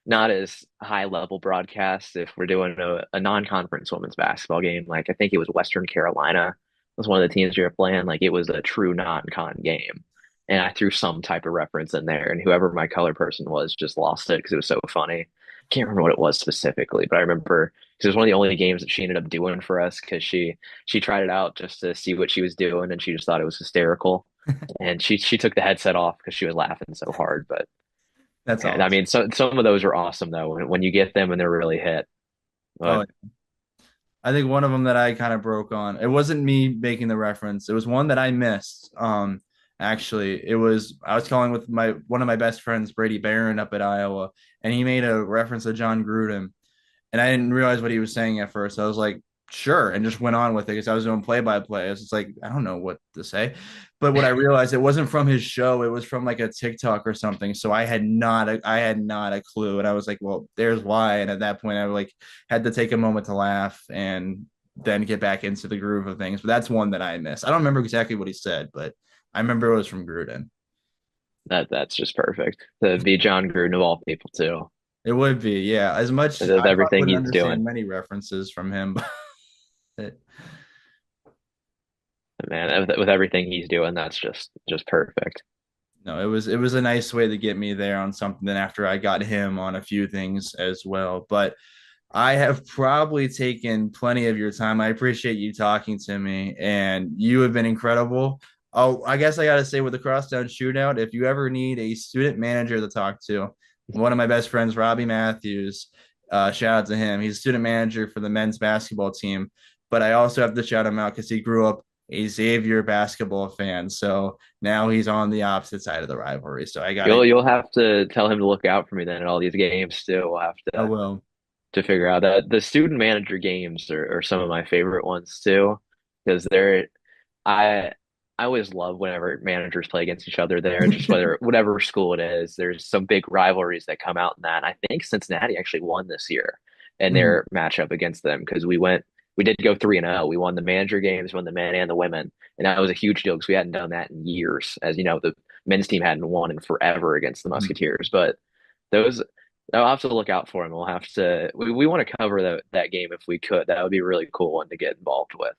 not as high level broadcasts. If we're doing a non-conference women's basketball game, like I think it was Western Carolina was one of the teams we were playing. Like it was a true non-con game, and I threw some type of reference in there, and whoever my color person was just lost it because it was so funny. Can't remember what it was specifically, but I remember because it was one of the only games that she ended up doing for us because she tried it out just to see what she was doing, and she just thought it was hysterical. And she took the headset off because she was laughing so hard. But That's and I awesome. mean, some of those are awesome though when you get them and they're really hit. Oh, But I think one of them that I kind of broke on. It wasn't me making the reference. It was one that I missed. Actually, it was I was calling with my one of my best friends, Brady Barron, up at Iowa, and he made a reference to John Gruden, and I didn't realize what he was saying at first. I was like, sure, and just went on with it because I was doing play by play. I was just like, I don't know what to say. But what I realized, it wasn't from his show, it was from like a TikTok or something. So I had not a clue. And I was like, well, there's why. And at that point I like had to take a moment to laugh and then get back into the groove of things. But that's one that I missed. I don't remember exactly what he said, but I remember it was from Gruden. that's just perfect to be John Gruden of all people too, It would be, yeah. As much with I probably everything wouldn't he's understand doing. many references from him, but Man, with everything he's doing, that's just perfect. no, it was a nice way to get me there on something. Then after I got him on a few things as well, but I have probably taken plenty of your time. I appreciate you talking to me, and you have been incredible. Oh, I guess I got to say with the crosstown shootout, if you ever need a student manager to talk to, one of my best friends, Robbie Matthews, shout out to him. He's a student manager for the men's basketball team, but I also have to shout him out because he grew up a Xavier basketball fan. So now he's on the opposite side of the rivalry. So I got to, You'll have to tell him to look out for me then at all these games too. We'll have I will. to figure out that the student manager games are some of my favorite ones too, because I I always love whenever managers play against each other there, just whether whatever school it is. There's some big rivalries that come out in that. I think Cincinnati actually won this year in Mhm. their matchup against them because we did go 3-0. We won the manager games, won the men and the women, and that was a huge deal because we hadn't done that in years. As you know, the men's team hadn't won in forever against the Mhm. Musketeers, but those I'll have to look out for them. We'll have to we want to cover that game if we could. That would be a really cool one to get involved with.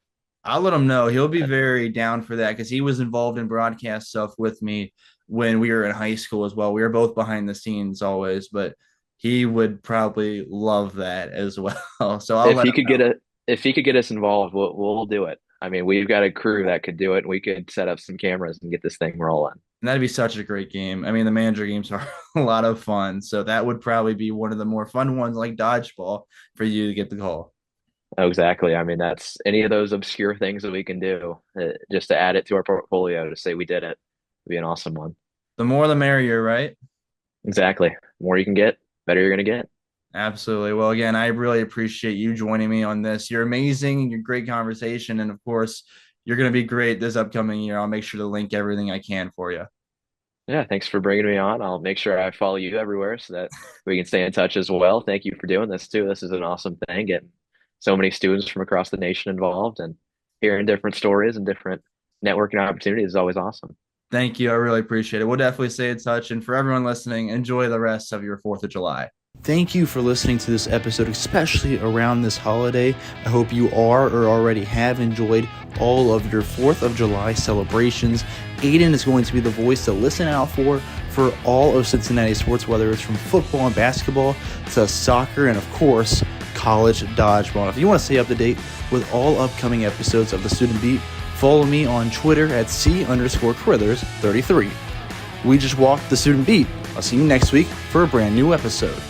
I'll let him know. He'll be very down for that because he was involved in broadcast stuff with me when we were in high school as well. We were both behind the scenes always, but he would probably love that as well. So I'll If let he him could know. if he could get us involved, we'll do it. I mean, we've got a crew that could do it, and we could set up some cameras and get this thing rolling. And that'd be such a great game. I mean, the manager games are a lot of fun. So that would probably be one of the more fun ones like dodgeball for you to get the call. Oh, exactly. I mean, that's any of those obscure things that we can do just to add it to our portfolio to say we did it would be an awesome one. The more the merrier, right? Exactly. The more you can get, better you're going to get. Absolutely. Well, again, I really appreciate you joining me on this. You're amazing. You're great conversation. And of course, you're going to be great this upcoming year. I'll make sure to link everything I can for you. Yeah, thanks for bringing me on. I'll make sure I follow you everywhere so that we can stay in touch as well. Thank you for doing this too. This is an awesome thing, getting so many students from across the nation involved and hearing different stories and different networking opportunities is always awesome. Thank you. I really appreciate it. We'll definitely stay in touch. And for everyone listening, enjoy the rest of your 4th of July. Thank you for listening to this episode, especially around this holiday. I hope you are or already have enjoyed all of your 4th of July celebrations. Aidan is going to be the voice to listen out for all of Cincinnati sports, whether it's from football and basketball to soccer and, of course, college dodgeball. If you want to stay up to date with all upcoming episodes of The Student Beat, follow me on Twitter at C_Carithers33. We just walked the Student Beat. I'll see you next week for a brand new episode.